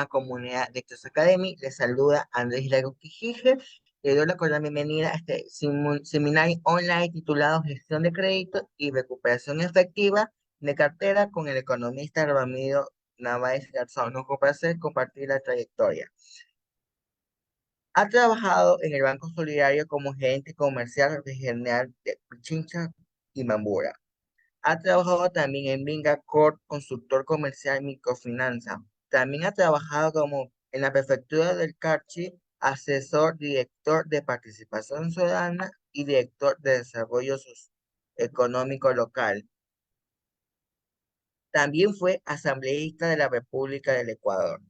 Comunidad de Texas Academy, les saluda Andrés Lago Quijije. Le doy la cordial bienvenida a este seminario online titulado Gestión de Crédito y Recuperación Efectiva de Cartera con el economista Ramiro Narváez Garzón. Nos complace compartir la trayectoria. Ha trabajado en el Banco Solidario como gerente comercial regional de Pichincha y Mambura. Ha trabajado también en Vinga Corp, consultor comercial microfinanza. También ha trabajado como en la prefectura del Carchi, asesor, director de participación ciudadana y director de desarrollo económico local. También fue asambleísta de la República del Ecuador.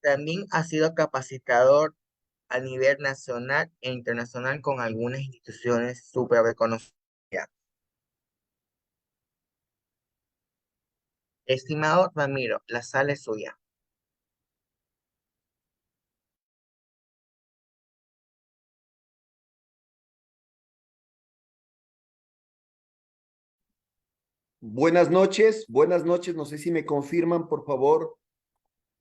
También ha sido capacitador a nivel nacional e internacional con algunas instituciones súper reconocidas. Estimado Ramiro, la sala es suya. Buenas noches, no sé si me confirman, por favor,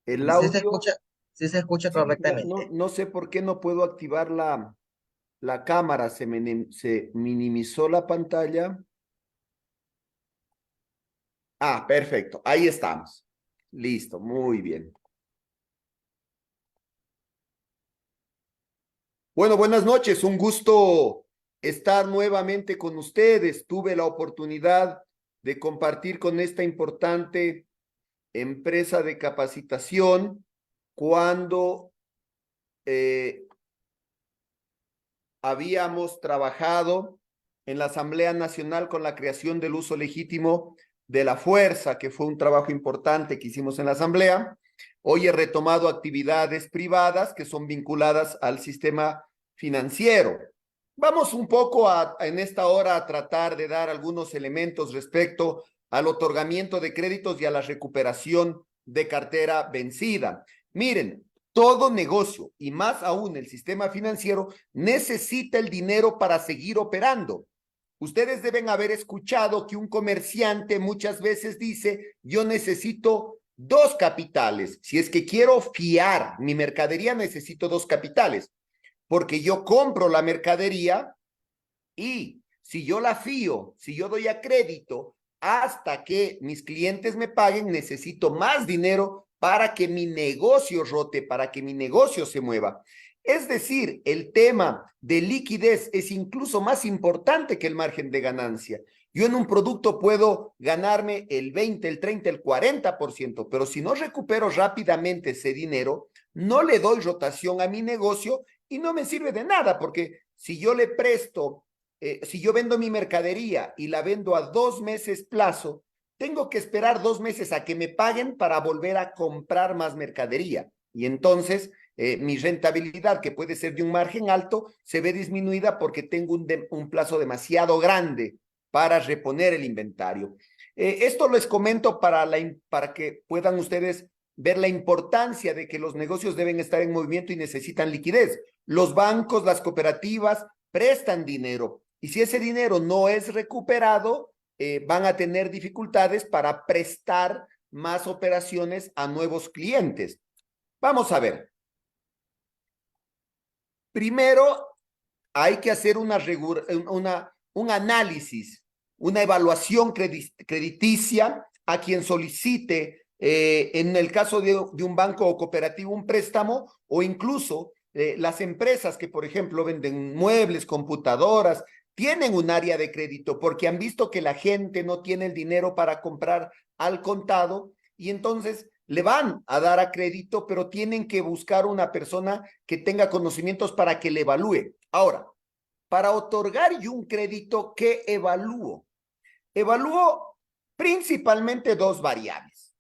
el Sí se audio. escucha, sí se escucha Sí, no, correctamente. no sé por qué no puedo activar la cámara, se minimizó la pantalla. Ah, perfecto, ahí estamos. Listo, muy bien. Bueno, buenas noches, un gusto estar nuevamente con ustedes. Tuve la oportunidad de compartir con esta importante empresa de capacitación cuando eh, habíamos trabajado en la Asamblea Nacional con la creación del uso legítimo de la fuerza, que fue un trabajo importante que hicimos en la Asamblea. Hoy he retomado actividades privadas que son vinculadas al sistema financiero. Vamos un poco en esta hora a tratar de dar algunos elementos respecto al otorgamiento de créditos y a la recuperación de cartera vencida. Miren, todo negocio y más aún el sistema financiero necesita el dinero para seguir operando. Ustedes deben haber escuchado que un comerciante muchas veces dice, yo necesito dos capitales. Si es que quiero fiar mi mercadería, necesito dos capitales, porque yo compro la mercadería y si yo la fío, si yo doy a crédito hasta que mis clientes me paguen, necesito más dinero para que mi negocio rote, para que mi negocio se mueva. Es decir, el tema de liquidez es incluso más importante que el margen de ganancia. Yo en un producto puedo ganarme el 20, el 30, el 40%, pero si no recupero rápidamente ese dinero, no le doy rotación a mi negocio y no me sirve de nada, porque si yo le presto si yo vendo mi mercadería y la vendo a 2 meses plazo, tengo que esperar 2 meses a que me paguen para volver a comprar más mercadería. Y entonces mi rentabilidad, que puede ser de un margen alto, se ve disminuida porque tengo un plazo demasiado grande para reponer el inventario. Esto les comento para que puedan ustedes ver la importancia de que los negocios deben estar en movimiento y necesitan liquidez. Los bancos, las cooperativas prestan dinero y si ese dinero no es recuperado, van a tener dificultades para prestar más operaciones a nuevos clientes. Vamos a ver. Primero, hay que hacer un análisis, una evaluación crediticia a quien solicite, en el caso de un banco o cooperativo, un préstamo, o incluso las empresas que, por ejemplo, venden muebles, computadoras, tienen un área de crédito porque han visto que la gente no tiene el dinero para comprar al contado y entonces le van a dar a crédito, pero tienen que buscar una persona que tenga conocimientos para que le evalúe. Ahora, para otorgar yo un crédito, ¿qué evalúo? Evalúo principalmente dos variables.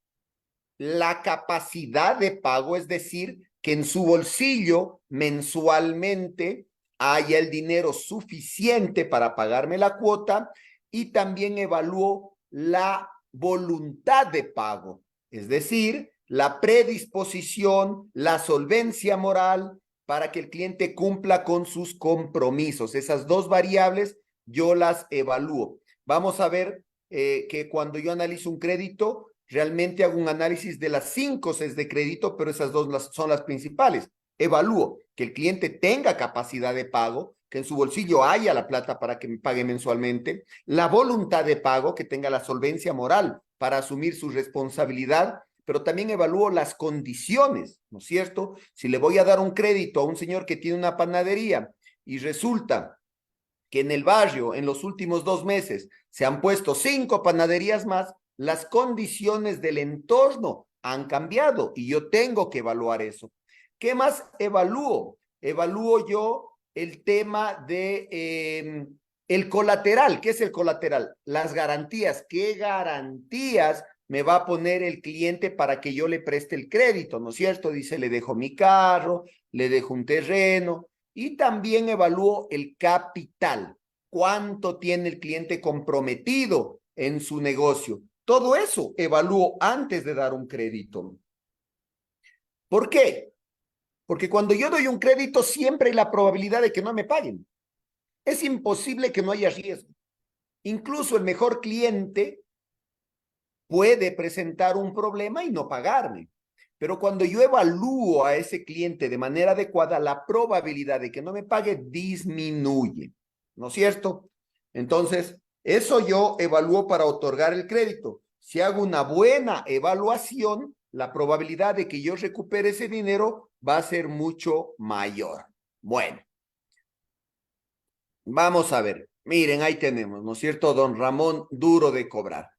La capacidad de pago, es decir, que en su bolsillo mensualmente haya el dinero suficiente para pagarme la cuota, y también evalúo la voluntad de pago, es decir, la predisposición, la solvencia moral para que el cliente cumpla con sus compromisos. Esas dos variables yo las evalúo. Vamos a ver que cuando yo analizo un crédito, realmente hago un análisis de las 5 Cs de crédito, pero esas dos son las principales. Evalúo que el cliente tenga capacidad de pago, que en su bolsillo haya la plata para que me pague mensualmente, la voluntad de pago, que tenga la solvencia moral para asumir su responsabilidad, pero también evalúo las condiciones, ¿no es cierto? Si le voy a dar un crédito a un señor que tiene una panadería y resulta que en el barrio en los últimos 2 meses se han puesto 5 panaderías más, las condiciones del entorno han cambiado y yo tengo que evaluar eso. ¿Qué más evalúo? Evalúo yo el tema de el colateral. ¿Qué es el colateral? Las garantías. ¿Qué garantías me va a poner el cliente para que yo le preste el crédito? ¿No es cierto? Dice, le dejo mi carro, le dejo un terreno, y también evalúo el capital. ¿Cuánto tiene el cliente comprometido en su negocio? Todo eso evalúo antes de dar un crédito. ¿Por qué? Porque cuando yo doy un crédito siempre hay la probabilidad de que no me paguen. Es imposible que no haya riesgo. Incluso el mejor cliente puede presentar un problema y no pagarme. Pero cuando yo evalúo a ese cliente de manera adecuada, la probabilidad de que no me pague disminuye, ¿no es cierto? Entonces, eso yo evalúo para otorgar el crédito. Si hago una buena evaluación, la probabilidad de que yo recupere ese dinero va a ser mucho mayor. Bueno, vamos a ver. Miren, ahí tenemos, ¿no es cierto? Don Ramón, duro de cobrar.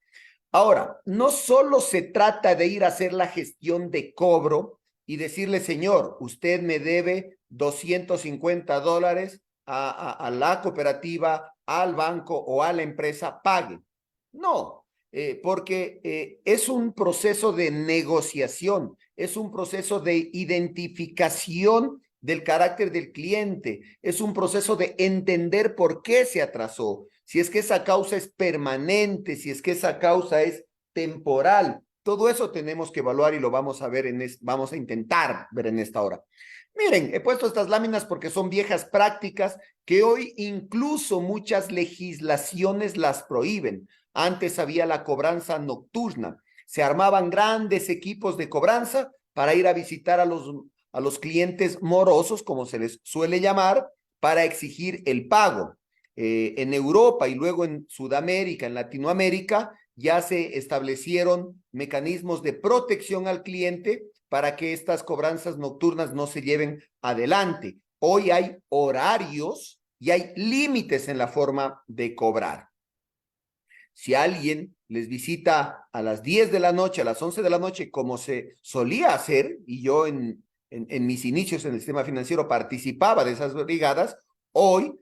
Ahora, no solo se trata de ir a hacer la gestión de cobro y decirle, señor, usted me debe $250 a la cooperativa, al banco o a la empresa, pague. No, porque es un proceso de negociación, es un proceso de identificación del carácter del cliente, es un proceso de entender por qué se atrasó, si es que esa causa es permanente, si es que esa causa es temporal. Todo eso tenemos que evaluar y lo vamos a ver vamos a intentar ver en esta hora. Miren, he puesto estas láminas porque son viejas prácticas que hoy incluso muchas legislaciones las prohíben. Antes había la cobranza nocturna. Se armaban grandes equipos de cobranza para ir a visitar a los clientes morosos, como se les suele llamar, para exigir el pago. En Europa y luego en Sudamérica, en Latinoamérica, ya se establecieron mecanismos de protección al cliente para que estas cobranzas nocturnas no se lleven adelante. Hoy hay horarios y hay límites en la forma de cobrar. Si alguien les visita a las 10 de la noche, a las 11 de la noche, como se solía hacer, y yo en mis inicios en el sistema financiero participaba de esas brigadas, hoy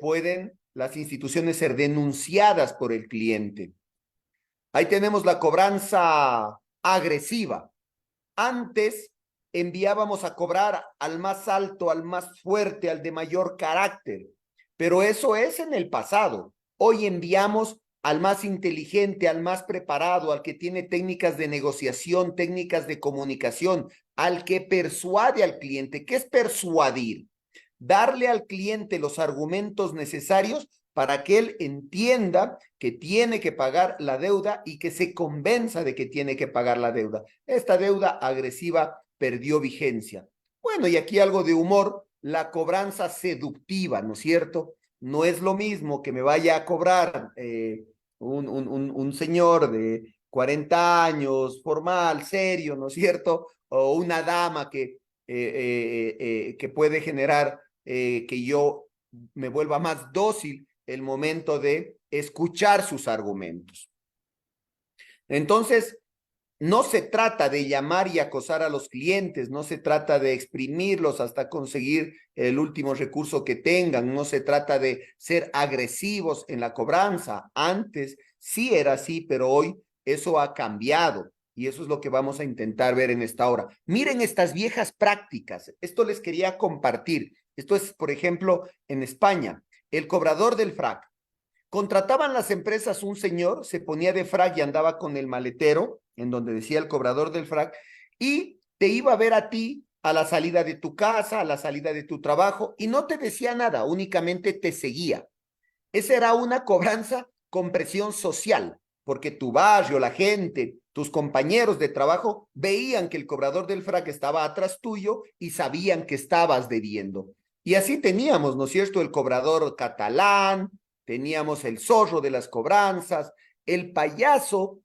pueden las instituciones ser denunciadas por el cliente. Ahí tenemos la cobranza agresiva. Antes enviábamos a cobrar al más alto, al más fuerte, al de mayor carácter, pero eso es en el pasado. Hoy enviamos al más inteligente, al más preparado, al que tiene técnicas de negociación, técnicas de comunicación, al que persuade al cliente. ¿Qué es persuadir? Darle al cliente los argumentos necesarios para que él entienda que tiene que pagar la deuda y que se convenza de que tiene que pagar la deuda. Esta deuda agresiva perdió vigencia. Bueno, y aquí algo de humor, la cobranza seductiva, ¿no es cierto? No es lo mismo que me vaya a cobrar un señor de 40 años, formal, serio, ¿no es cierto? O una dama que puede generar que yo me vuelva más dócil el momento de escuchar sus argumentos. Entonces, no se trata de llamar y acosar a los clientes, no se trata de exprimirlos hasta conseguir el último recurso que tengan, no se trata de ser agresivos en la cobranza. Antes sí era así, pero hoy eso ha cambiado y eso es lo que vamos a intentar ver en esta hora. Miren estas viejas prácticas, esto les quería compartir. Esto es, por ejemplo, en España, el cobrador del frac. Contrataban las empresas un señor, se ponía de frac y andaba con el maletero, en donde decía el cobrador del frac, y te iba a ver a ti a la salida de tu casa, a la salida de tu trabajo, y no te decía nada, únicamente te seguía. Esa era una cobranza con presión social, porque tu barrio, la gente, Tus compañeros de trabajo veían que el cobrador del frac estaba atrás tuyo y sabían que estabas debiendo. Y así teníamos, ¿no es cierto?, el cobrador catalán, teníamos el zorro de las cobranzas, el payaso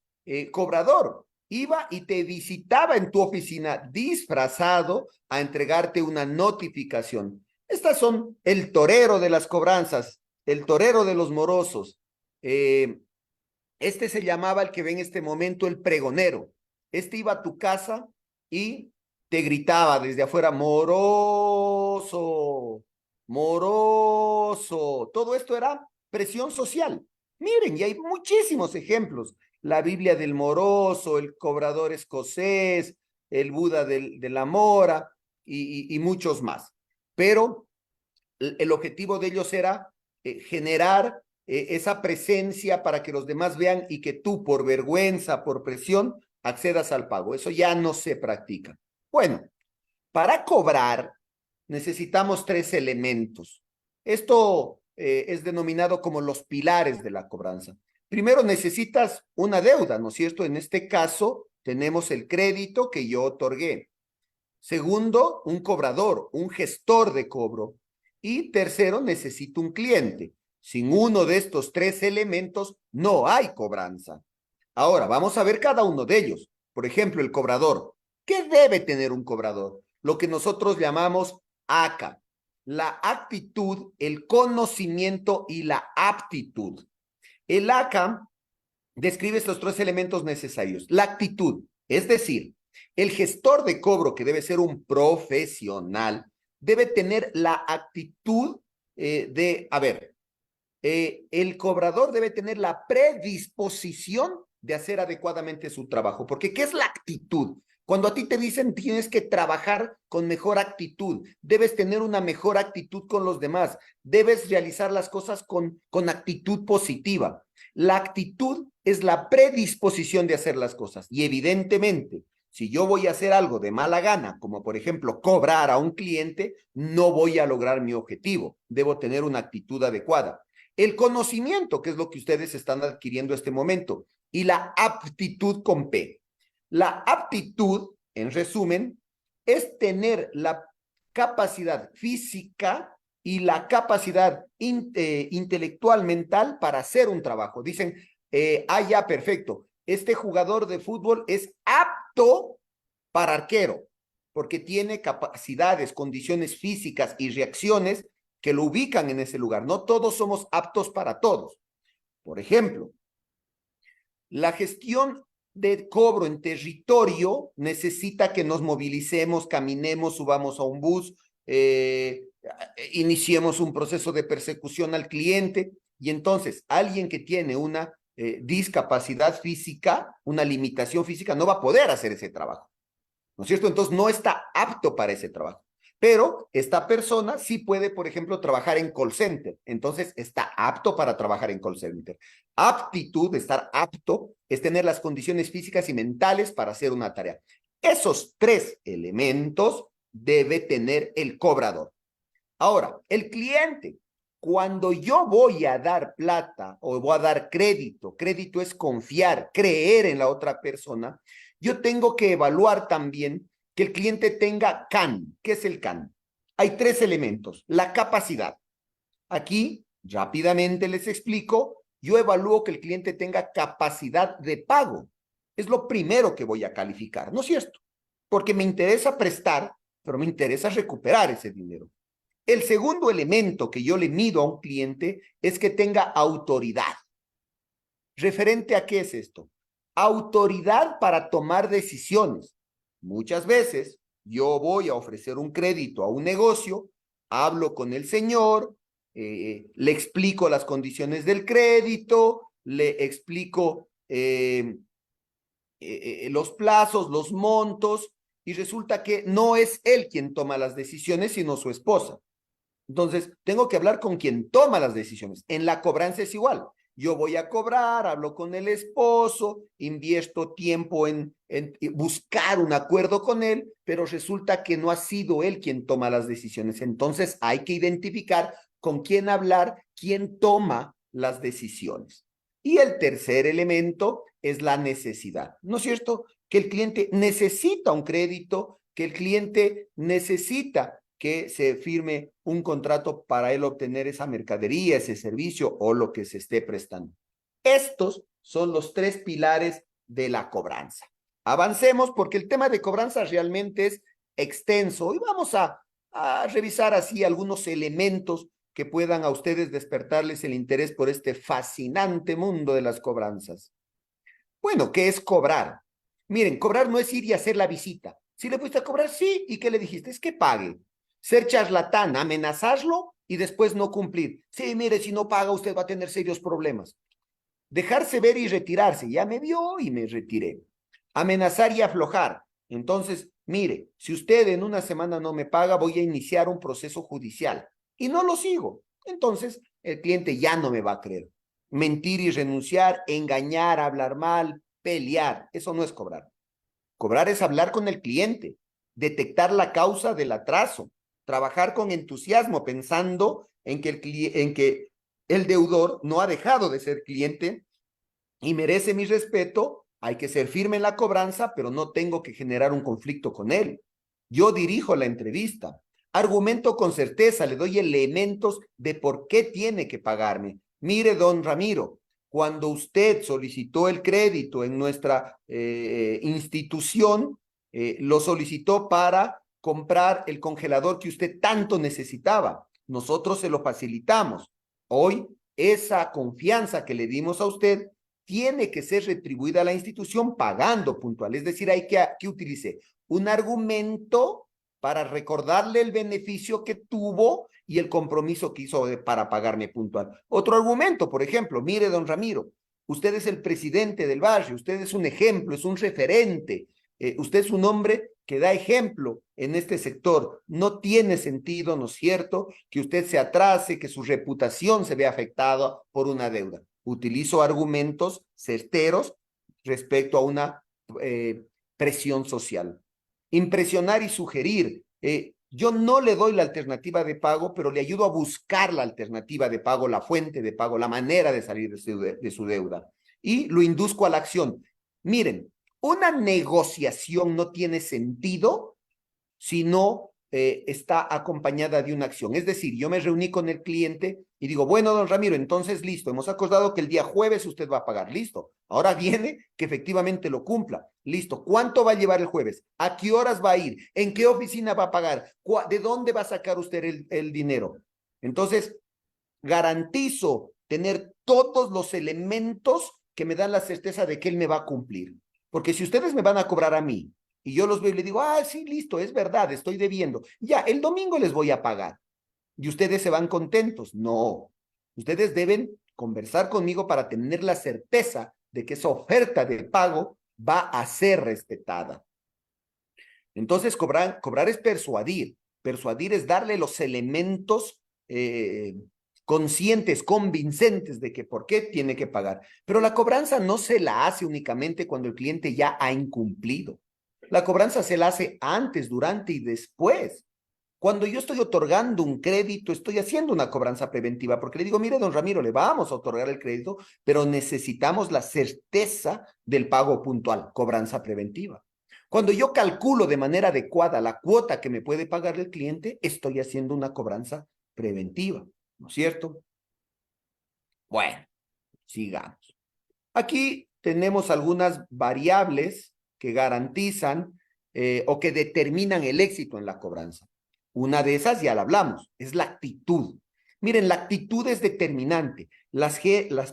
cobrador. Iba y te visitaba en tu oficina disfrazado a entregarte una notificación. Estas son el torero de las cobranzas, el torero de los morosos. Este se llamaba, el que ve en este momento, el pregonero. Este iba a tu casa y te gritaba desde afuera: moroso, moroso. Todo esto era presión social. Miren, y hay muchísimos ejemplos. La Biblia del moroso, el cobrador escocés, el Buda de la mora y muchos más. Pero el objetivo de ellos era generar esa presencia para que los demás vean y que tú, por vergüenza, por presión, accedas al pago. Eso ya no se practica. Bueno, para cobrar necesitamos 3 elementos. Esto es denominado como los pilares de la cobranza. Primero necesitas una deuda, ¿no es cierto? En este caso tenemos el crédito que yo otorgué. Segundo, un cobrador, un gestor de cobro. Y tercero, necesito un cliente. Sin uno de estos 3 elementos no hay cobranza. Ahora, vamos a ver cada uno de ellos. Por ejemplo, el cobrador. ¿Qué debe tener un cobrador? Lo que nosotros llamamos ACA. La actitud, el conocimiento y la aptitud. El ACA describe estos 3 elementos necesarios. La actitud, es decir, el gestor de cobro, que debe ser un profesional, debe tener la actitud el cobrador debe tener la predisposición de hacer adecuadamente su trabajo. Porque ¿qué es la actitud? Cuando a ti te dicen tienes que trabajar con mejor actitud, debes tener una mejor actitud con los demás, debes realizar las cosas con actitud positiva. La actitud es la predisposición de hacer las cosas. Y evidentemente, si yo voy a hacer algo de mala gana, como por ejemplo cobrar a un cliente, no voy a lograr mi objetivo. Debo tener una actitud adecuada. El conocimiento, que es lo que ustedes están adquiriendo este momento, y la aptitud con P. La aptitud, en resumen, es tener la capacidad física y la capacidad intelectual, mental para hacer un trabajo. Dicen, ya, perfecto, este jugador de fútbol es apto para arquero, porque tiene capacidades, condiciones físicas y reacciones que lo ubican en ese lugar. No todos somos aptos para todos. Por ejemplo, la gestión de cobro en territorio necesita que nos movilicemos, caminemos, subamos a un bus, iniciemos un proceso de persecución al cliente, y entonces alguien que tiene una discapacidad física, una limitación física, no va a poder hacer ese trabajo, ¿no es cierto? Entonces no está apto para ese trabajo. Pero esta persona sí puede, por ejemplo, trabajar en call center. Entonces está apto para trabajar en call center. Aptitud, estar apto, es tener las condiciones físicas y mentales para hacer una tarea. Esos 3 elementos debe tener el cobrador. Ahora, el cliente, cuando yo voy a dar plata o voy a dar crédito, crédito es confiar, creer en la otra persona, yo tengo que evaluar también que el cliente tenga CAN. ¿Qué es el CAN? Hay 3 elementos. La capacidad. Aquí, rápidamente les explico, yo evalúo que el cliente tenga capacidad de pago. Es lo primero que voy a calificar, ¿no es cierto? Porque me interesa prestar, pero me interesa recuperar ese dinero. El segundo elemento que yo le mido a un cliente es que tenga autoridad. ¿Referente a qué es esto? Autoridad para tomar decisiones. Muchas veces yo voy a ofrecer un crédito a un negocio, hablo con el señor, le explico las condiciones del crédito, le explico los plazos, los montos, y resulta que no es él quien toma las decisiones, sino su esposa. Entonces, tengo que hablar con quien toma las decisiones. En la cobranza es igual. Yo voy a cobrar, hablo con el esposo, invierto tiempo en buscar un acuerdo con él, pero resulta que no ha sido él quien toma las decisiones. Entonces, hay que identificar con quién hablar, quién toma las decisiones. Y el tercer elemento es la necesidad, ¿no es cierto? Que el cliente necesita un crédito, que el cliente necesita que se firme un contrato para él obtener esa mercadería, ese servicio o lo que se esté prestando. Estos son los tres pilares de la cobranza. Avancemos porque el tema de cobranza realmente es extenso y vamos a revisar así algunos elementos que puedan a ustedes despertarles el interés por este fascinante mundo de las cobranzas. Bueno, ¿qué es cobrar? Miren, cobrar no es ir y hacer la visita. Si le fuiste a cobrar, sí. ¿Y qué le dijiste? Es que pague. Ser charlatán, amenazarlo y después no cumplir. Sí, mire, si no paga usted va a tener serios problemas. Dejarse ver y retirarse. Ya me vio y me retiré. Amenazar y aflojar. Entonces, mire, si usted en una semana no me paga, voy a iniciar un proceso judicial y no lo sigo. Entonces, el cliente ya no me va a creer. Mentir y renunciar, engañar, hablar mal, pelear, eso no es cobrar. Cobrar es hablar con el cliente, detectar la causa del atraso, trabajar con entusiasmo pensando en que el deudor no ha dejado de ser cliente y merece mi respeto. Hay que ser firme en la cobranza, pero no tengo que generar un conflicto con él. Yo dirijo la entrevista, argumento con certeza, le doy elementos de por qué tiene que pagarme. Mire, don Ramiro, cuando usted solicitó el crédito en nuestra institución, lo solicitó para comprar el congelador que usted tanto necesitaba. Nosotros se lo facilitamos. Hoy, esa confianza que le dimos a usted tiene que ser retribuida a la institución pagando puntual. Es decir, hay que utilice un argumento para recordarle el beneficio que tuvo y el compromiso que hizo para pagarme puntual. Otro argumento, por ejemplo, mire, don Ramiro, usted es el presidente del barrio, usted es un ejemplo, es un referente, usted es un hombre que da ejemplo en este sector. No tiene sentido, ¿no es cierto?, que usted se atrase, que su reputación se vea afectada por una deuda. Utilizo argumentos certeros respecto a una presión social. Impresionar y sugerir. Yo no le doy la alternativa de pago, pero le ayudo a buscar la alternativa de pago, la fuente de pago, la manera de salir de su deuda. Y lo induzco a la acción. Miren, una negociación no tiene sentido si no está acompañada de una acción. Es decir, yo me reuní con el cliente y digo, bueno, don Ramiro, entonces listo, hemos acordado que el día jueves usted va a pagar, listo. Ahora viene que efectivamente lo cumpla, listo. ¿Cuánto va a llevar el jueves? ¿A qué horas va a ir? ¿En qué oficina va a pagar? ¿De dónde va a sacar usted el dinero? Entonces, garantizo tener todos los elementos que me dan la certeza de que él me va a cumplir. Porque si ustedes me van a cobrar a mí y yo los veo y le digo, ah, sí, listo, es verdad, estoy debiendo. Ya, el domingo les voy a pagar. Y ustedes se van contentos. No, ustedes deben conversar conmigo para tener la certeza de que esa oferta de pago va a ser respetada. Entonces, cobrar es persuadir. Persuadir es darle los elementos conscientes, convincentes de que por qué tiene que pagar. Pero la cobranza no se la hace únicamente cuando el cliente ya ha incumplido. La cobranza se la hace antes, durante y después. Cuando yo estoy otorgando un crédito, estoy haciendo una cobranza preventiva, porque le digo, mire, don Ramiro, le vamos a otorgar el crédito, pero necesitamos la certeza del pago puntual, cobranza preventiva. Cuando yo calculo de manera adecuada la cuota que me puede pagar el cliente, estoy haciendo una cobranza preventiva, ¿no es cierto? Bueno, sigamos. Aquí tenemos algunas variables que garantizan o que determinan el éxito en la cobranza. Una de esas ya la hablamos, es la actitud. Miren, la actitud es determinante. Las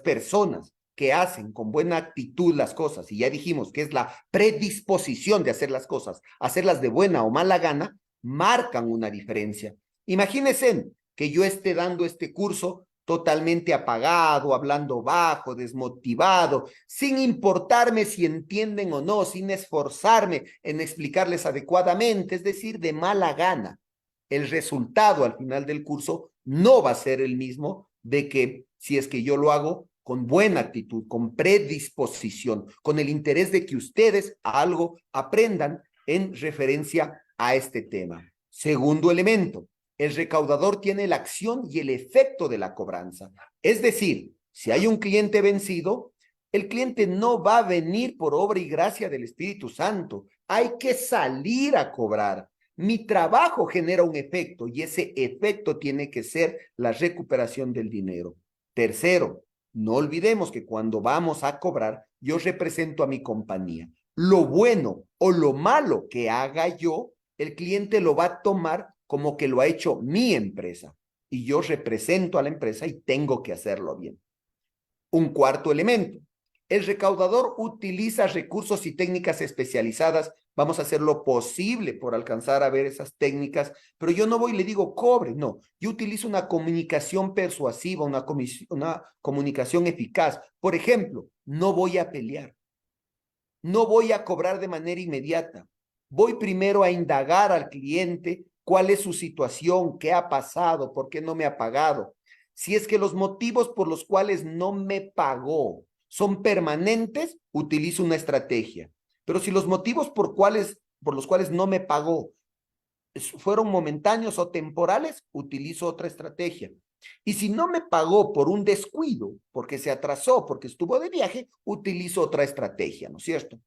personas que hacen con buena actitud las cosas, y ya dijimos que es la predisposición de hacer las cosas, hacerlas de buena o mala gana, marcan una diferencia. Imagínense que yo esté dando este curso totalmente apagado, hablando bajo, desmotivado, sin importarme si entienden o no, sin esforzarme en explicarles adecuadamente, es decir, de mala gana. El resultado al final del curso no va a ser el mismo de que si es que yo lo hago con buena actitud, con predisposición, con el interés de que ustedes algo aprendan en referencia a este tema. Segundo elemento, el recaudador tiene la acción y el efecto de la cobranza. Es decir, Si hay un cliente vencido, el cliente no va a venir por obra y gracia del Espíritu Santo. Hay que salir a cobrar. Mi trabajo genera un efecto y ese efecto tiene que ser la recuperación del dinero. Tercero, no olvidemos que cuando vamos a cobrar, yo represento a mi compañía. Lo bueno o lo malo que haga yo, el cliente lo va a tomar como que lo ha hecho mi empresa y yo represento a la empresa y tengo que hacerlo bien. Un cuarto elemento. El recaudador utiliza recursos y técnicas especializadas. Vamos a hacer lo posible por alcanzar a ver esas técnicas, pero yo no voy y le digo cobre, no. Yo utilizo una comunicación persuasiva, una comunicación eficaz. Por ejemplo, no voy a pelear, no voy a cobrar de manera inmediata. Voy primero a indagar al cliente cuál es su situación, qué ha pasado, por qué no me ha pagado. Si es que los motivos por los cuales no me pagó son permanentes, utilizo una estrategia. Pero si los motivos por los cuales no me pagó fueron momentáneos o temporales, utilizo otra estrategia. Y si no me pagó por un descuido, porque se atrasó, porque estuvo de viaje, utilizo otra estrategia, ¿no es cierto?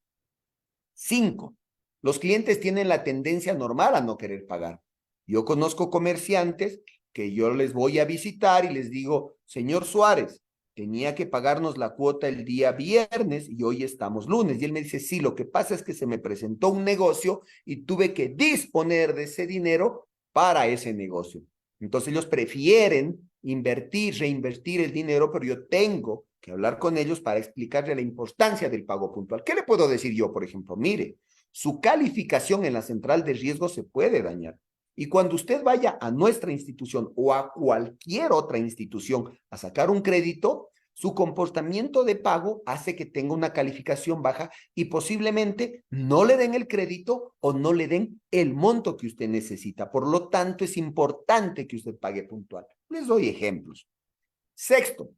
5. Los clientes tienen la tendencia normal a no querer pagar. Yo conozco comerciantes que yo les voy a visitar y les digo, señor Suárez, tenía que pagarnos la cuota el día viernes y hoy estamos lunes. Y él me dice, sí, lo que pasa es que se me presentó un negocio y tuve que disponer de ese dinero para ese negocio. Entonces ellos prefieren invertir, reinvertir el dinero, pero yo tengo que hablar con ellos para explicarle la importancia del pago puntual. ¿Qué le puedo decir yo, por ejemplo? Mire, su calificación en la central de riesgo se puede dañar. Y cuando usted vaya a nuestra institución o a cualquier otra institución a sacar un crédito, su comportamiento de pago hace que tenga una calificación baja y posiblemente no le den el crédito o no le den el monto que usted necesita. Por lo tanto, es importante que usted pague puntual. Les doy ejemplos. Sexto,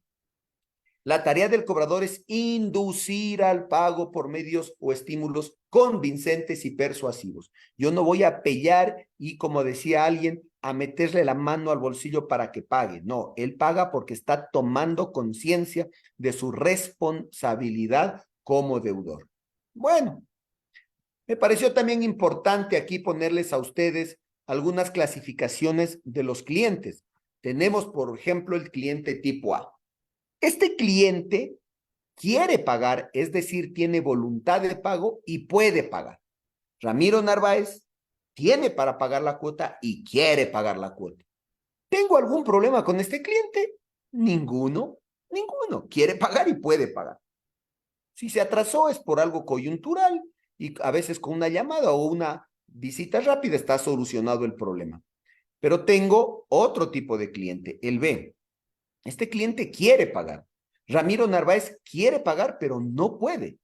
la tarea del cobrador es inducir al pago por medios o estímulos convincentes y persuasivos. Yo no voy a pellar y, como decía alguien, a meterle la mano al bolsillo para que pague. No, él paga porque está tomando conciencia de su responsabilidad como deudor. Bueno, me pareció también importante aquí ponerles a ustedes algunas clasificaciones de los clientes. Tenemos, por ejemplo, el cliente tipo A. Este cliente quiere pagar, es decir, tiene voluntad de pago y puede pagar. Ramiro Narváez tiene para pagar la cuota y quiere pagar la cuota. ¿Tengo algún problema con este cliente? Ninguno, ninguno. Quiere pagar y puede pagar. Si se atrasó es por algo coyuntural y a veces con una llamada o una visita rápida está solucionado el problema. Pero tengo otro tipo de cliente, el B. Este cliente quiere pagar. Ramiro Narváez quiere pagar, pero no puede.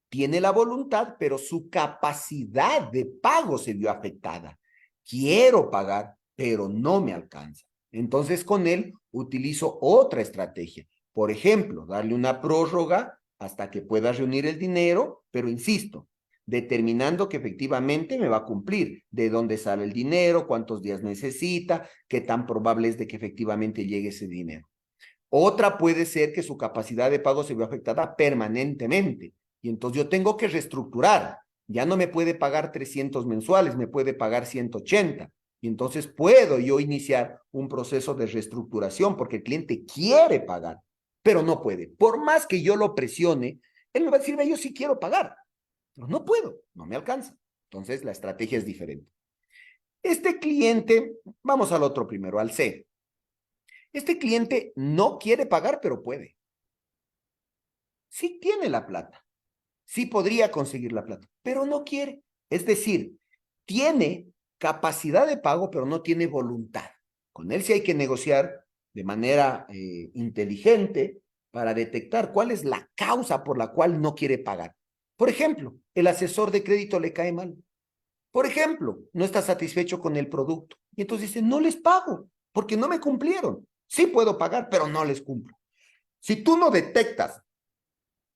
Tiene la voluntad, pero su capacidad de pago se vio afectada. Quiero pagar, pero no me alcanza. Entonces con él utilizo otra estrategia. Por ejemplo, darle una prórroga hasta que pueda reunir el dinero, pero insisto, determinando que efectivamente me va a cumplir, de dónde sale el dinero, cuántos días necesita, qué tan probable es de que efectivamente llegue ese dinero. Otra puede ser que su capacidad de pago se vea afectada permanentemente y entonces yo tengo que reestructurar. Ya no me puede pagar 300 mensuales, me puede pagar 180. Y entonces puedo yo iniciar un proceso de reestructuración porque el cliente quiere pagar, pero no puede. Por más que yo lo presione, él me va a decir, yo sí quiero pagar, pero no puedo, no me alcanza. Entonces la estrategia es diferente. Este cliente, vamos al otro primero, al C. Este cliente no quiere pagar, pero puede. Sí tiene la plata, sí podría conseguir la plata, pero no quiere. Es decir, tiene capacidad de pago, pero no tiene voluntad. Con él sí hay que negociar de manera inteligente para detectar cuál es la causa por la cual no quiere pagar. Por ejemplo, el asesor de crédito le cae mal. Por ejemplo, no está satisfecho con el producto. Y entonces dice, no les pago porque no me cumplieron. Sí puedo pagar, pero no les cumplo. Si tú no detectas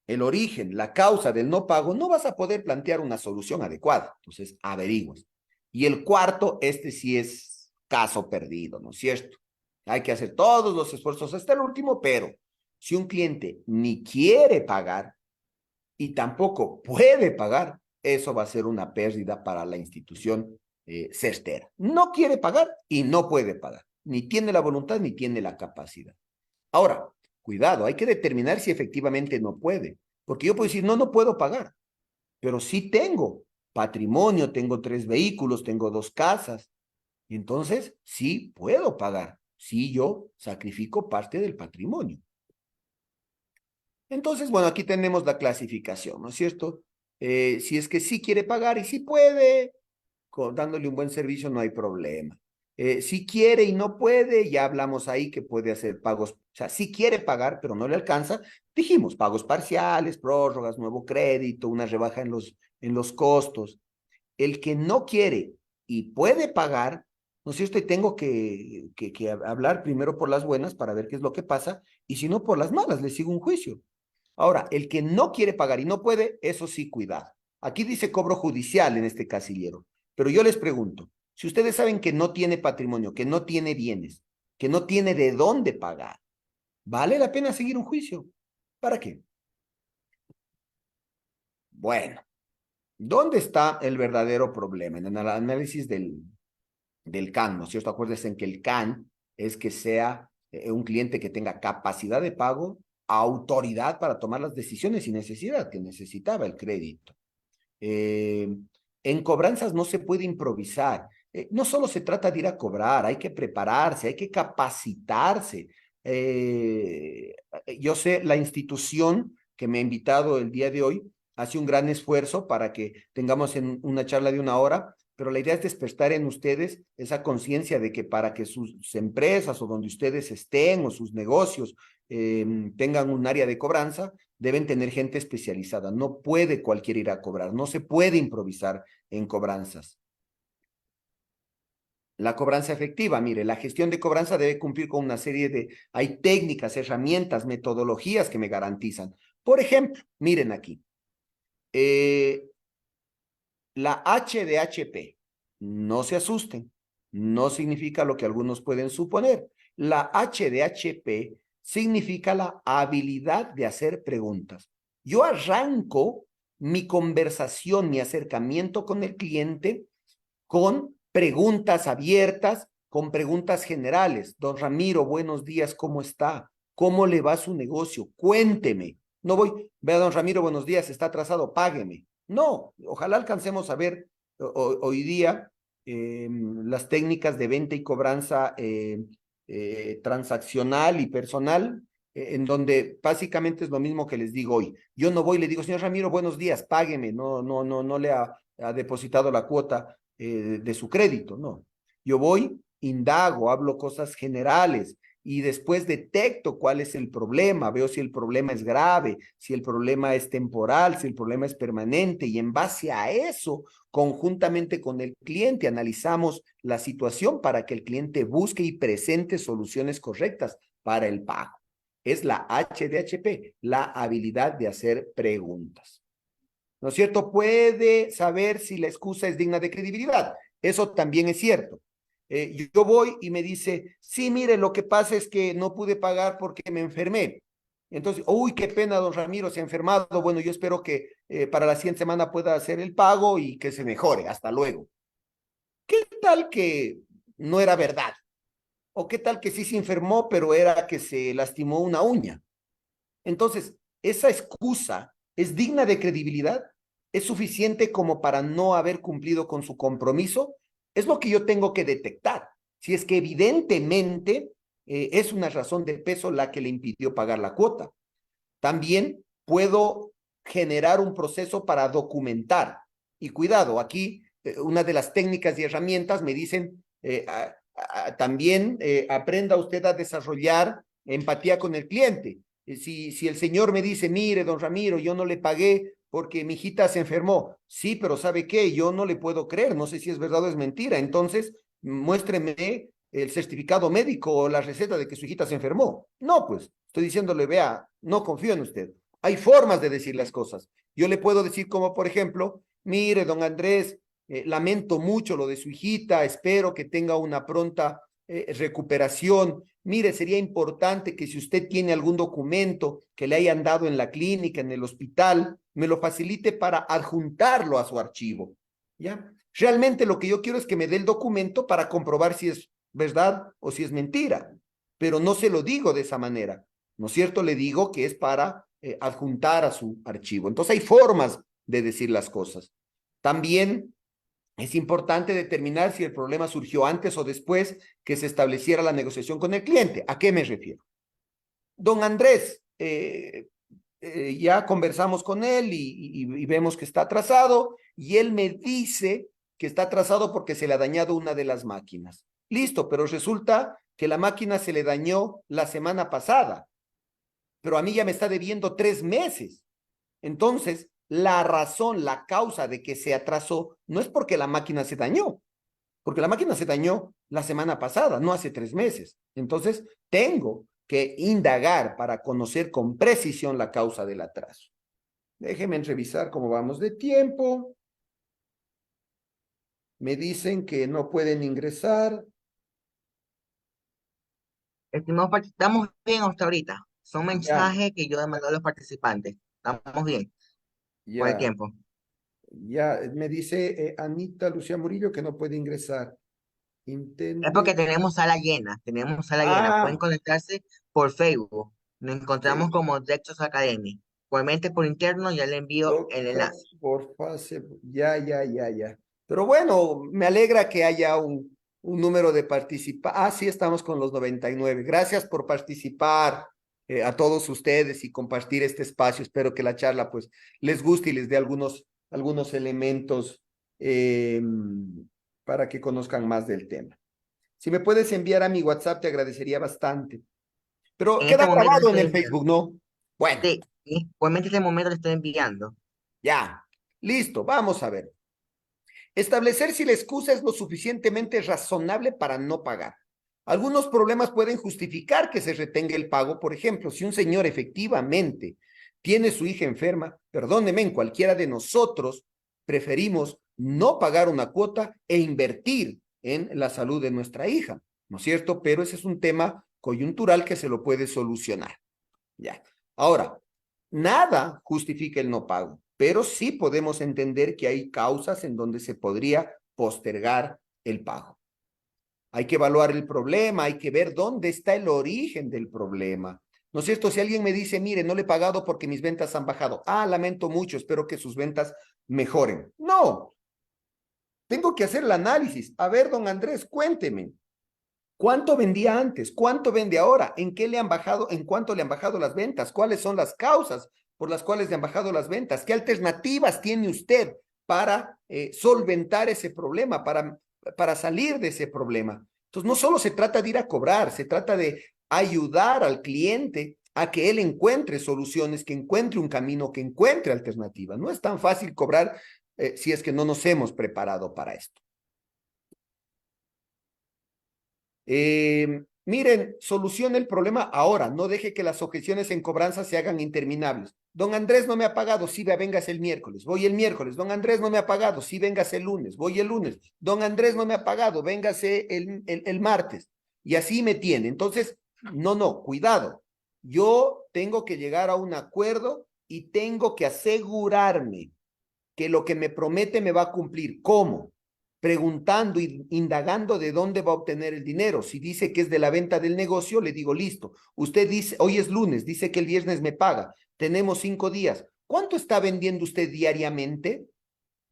el origen, la causa del no pago, no vas a poder plantear una solución adecuada. Entonces, averiguas. Y el cuarto, este sí es caso perdido, ¿no es cierto? Hay que hacer todos los esfuerzos hasta el último, pero Si un cliente ni quiere pagar y tampoco puede pagar, eso va a ser una pérdida para la institución certera. No quiere pagar y no puede pagar. Ni tiene la voluntad ni tiene la capacidad. Ahora, cuidado, hay que determinar si efectivamente no puede. Porque yo puedo decir, no, no puedo pagar, pero sí tengo patrimonio, tengo 3 vehículos, tengo 2 casas. Y entonces, sí puedo pagar. Sí, yo sacrifico parte del patrimonio. Entonces, bueno, aquí tenemos la clasificación, ¿no es cierto? Si es que sí quiere pagar y sí puede, dándole un buen servicio no hay problema. Si quiere y no puede, ya hablamos ahí que puede hacer pagos, o sea, si quiere pagar, pero no le alcanza, dijimos pagos parciales, prórrogas, nuevo crédito, una rebaja en los costos. El que no quiere y puede pagar, ¿no es cierto? Y tengo que hablar primero por las buenas para ver qué es lo que pasa, y si no por las malas, le sigo un juicio. Ahora, el que no quiere pagar y no puede, eso sí, cuidado. Aquí dice cobro judicial en este casillero, pero yo les pregunto, si ustedes saben que no tiene patrimonio, que no tiene bienes, que no tiene de dónde pagar, ¿vale la pena seguir un juicio? ¿Para qué? Bueno, ¿dónde está el verdadero problema? En el análisis del CAN, ¿no es cierto? Acuérdense en que el CAN es que sea un cliente que tenga capacidad de pago, autoridad para tomar las decisiones y necesidad, que necesitaba el crédito. En cobranzas no se puede improvisar. No solo se trata de ir a cobrar, hay que prepararse, hay que capacitarse. Eh, yo sé, la institución que me ha invitado el día de hoy hace un gran esfuerzo para que tengamos en una charla de 1 hora, pero la idea es despertar en ustedes esa conciencia de que para que sus empresas o donde ustedes estén o sus negocios tengan un área de cobranza, deben tener gente especializada. No puede cualquiera ir a cobrar, no se puede improvisar en cobranzas. La cobranza efectiva, mire, la gestión de cobranza debe cumplir con una serie hay técnicas, herramientas, metodologías que me garantizan. Por ejemplo, miren aquí, la H de HP, no se asusten, no significa lo que algunos pueden suponer. La H de HP significa la habilidad de hacer preguntas. Yo arranco mi conversación, mi acercamiento con el cliente con preguntas abiertas, con preguntas generales. Don Ramiro, buenos días, ¿cómo está? ¿Cómo le va su negocio? Cuénteme. No voy, vea, don Ramiro, buenos días, está atrasado, págueme. No, ojalá alcancemos a ver hoy día las técnicas de venta y cobranza transaccional y personal, en donde básicamente es lo mismo que les digo hoy. Yo no voy y le digo, señor Ramiro, buenos días, págueme, no le ha depositado la cuota de su crédito, no. Yo voy, indago, hablo cosas generales y después detecto cuál es el problema, veo si el problema es grave, si el problema es temporal, si el problema es permanente y en base a eso, conjuntamente con el cliente, analizamos la situación para que el cliente busque y presente soluciones correctas para el pago. Es la HDHP, la habilidad de hacer preguntas. ¿No es cierto? Puede saber si la excusa es digna de credibilidad. Eso también es cierto. Yo voy y me dice, sí, mire, lo que pasa es que no pude pagar porque me enfermé. Entonces, uy, qué pena, don Ramiro, se ha enfermado. Bueno, yo espero que para la siguiente semana pueda hacer el pago y que se mejore. Hasta luego. ¿Qué tal que no era verdad? ¿O qué tal que sí se enfermó, pero era que se lastimó una uña? Entonces, esa excusa es digna de credibilidad, es suficiente como para no haber cumplido con su compromiso, es lo que yo tengo que detectar. Si es que evidentemente es una razón de peso la que le impidió pagar la cuota. También puedo generar un proceso para documentar. Y cuidado, aquí una de las técnicas y herramientas me dicen, también aprenda usted a desarrollar empatía con el cliente. Si el señor me dice, mire, don Ramiro, yo no le pagué porque mi hijita se enfermó. Sí, pero ¿sabe qué? Yo no le puedo creer, no sé si es verdad o es mentira. Entonces, muéstreme el certificado médico o la receta de que su hijita se enfermó. No, pues, estoy diciéndole, vea, no confío en usted. Hay formas de decir las cosas. Yo le puedo decir como, por ejemplo, mire, don Andrés, lamento mucho lo de su hijita, espero que tenga una pronta recuperación. Mire, sería importante que si usted tiene algún documento que le hayan dado en la clínica, en el hospital, me lo facilite para adjuntarlo a su archivo, ¿ya? Realmente lo que yo quiero es que me dé el documento para comprobar si es verdad o si es mentira, pero no se lo digo de esa manera, ¿no es cierto? Le digo que es para adjuntar a su archivo. Entonces hay formas de decir las cosas. También es importante determinar si el problema surgió antes o después que se estableciera la negociación con el cliente. ¿A qué me refiero? Don Andrés, ya conversamos con él y vemos que está atrasado y él me dice que está atrasado porque se le ha dañado una de las máquinas. Listo, pero resulta que la máquina se le dañó la semana pasada, pero a mí ya me está debiendo 3 meses. Entonces, la razón, la causa de que se atrasó no es porque la máquina se dañó, porque la máquina se dañó la semana pasada, no hace 3 meses. Entonces, tengo que indagar para conocer con precisión la causa del atraso. Déjenme revisar cómo vamos de tiempo. Me dicen que no pueden ingresar. Estimados estamos bien hasta ahorita. Son Ya, mensajes que yo he mandado a los participantes. Estamos bien por el ya, tiempo. ya. Me dice Anita Lucía Murillo que no puede ingresar. Es Intente. porque tenemos sala llena, tenemos sala llena. Pueden Ah, conectarse por Facebook. Nos ok. encontramos como Dexos Academy. Igualmente por interno ya le envío el Doctor, enlace. por fase, ya, ya, ya, ya. Pero bueno, me alegra que haya un número de participantes. Ah, sí, estamos con los 99. Gracias por participar a todos ustedes y compartir este espacio. Espero que la charla pues les guste y les dé algunos elementos eh, para que conozcan más del tema. Si me puedes enviar a mi WhatsApp, te agradecería bastante. Pero En este queda momento le grabado en estoy el enviando. Facebook, ¿no? Bueno. Sí, igualmente en este momento le estoy enviando. Ya, listo, vamos a ver. Establecer si la excusa es lo suficientemente razonable para no pagar. Algunos problemas pueden justificar que se retenga el pago. Por ejemplo, si un señor efectivamente tiene su hija enferma, perdóneme, en cualquiera de nosotros preferimos no pagar una cuota e invertir en la salud de nuestra hija, ¿no es cierto? Pero ese es un tema coyuntural que se lo puede solucionar. Ya. Ahora, nada justifica el no pago, pero sí podemos entender que hay causas en donde se podría postergar el pago. Hay que evaluar el problema, hay que ver dónde está el origen del problema. ¿No es cierto? Si alguien me dice, mire, no le he pagado porque mis ventas han bajado. Ah, lamento mucho, espero que sus ventas mejoren. No, tengo que hacer el análisis. A ver, don Andrés, cuénteme. ¿Cuánto vendía antes? ¿Cuánto vende ahora? ¿En qué le han bajado? ¿En cuánto le han bajado las ventas? ¿Cuáles son las causas por las cuales le han bajado las ventas? ¿Qué alternativas tiene usted para solventar ese problema, para salir de ese problema? Entonces, no solo se trata de ir a cobrar, se trata de ayudar al cliente a que él encuentre soluciones, que encuentre un camino, que encuentre alternativas. No es tan fácil cobrar si es que no nos hemos preparado para esto. Miren, solucione el problema ahora, no deje que las objeciones en cobranza se hagan interminables. Don Andrés no me ha pagado, sí, véngase el miércoles, voy el miércoles. Don Andrés no me ha pagado, sí, véngase el lunes, voy el lunes. Don Andrés no me ha pagado, véngase el martes. Y así me tiene. Entonces, no, cuidado. Yo tengo que llegar a un acuerdo y tengo que asegurarme que lo que me promete me va a cumplir. ¿Cómo? Preguntando y indagando de dónde va a obtener el dinero. Si dice que es de la venta del negocio, le digo, listo. Usted dice, hoy es lunes, dice que el viernes me paga. Tenemos 5 días. ¿Cuánto está vendiendo usted diariamente?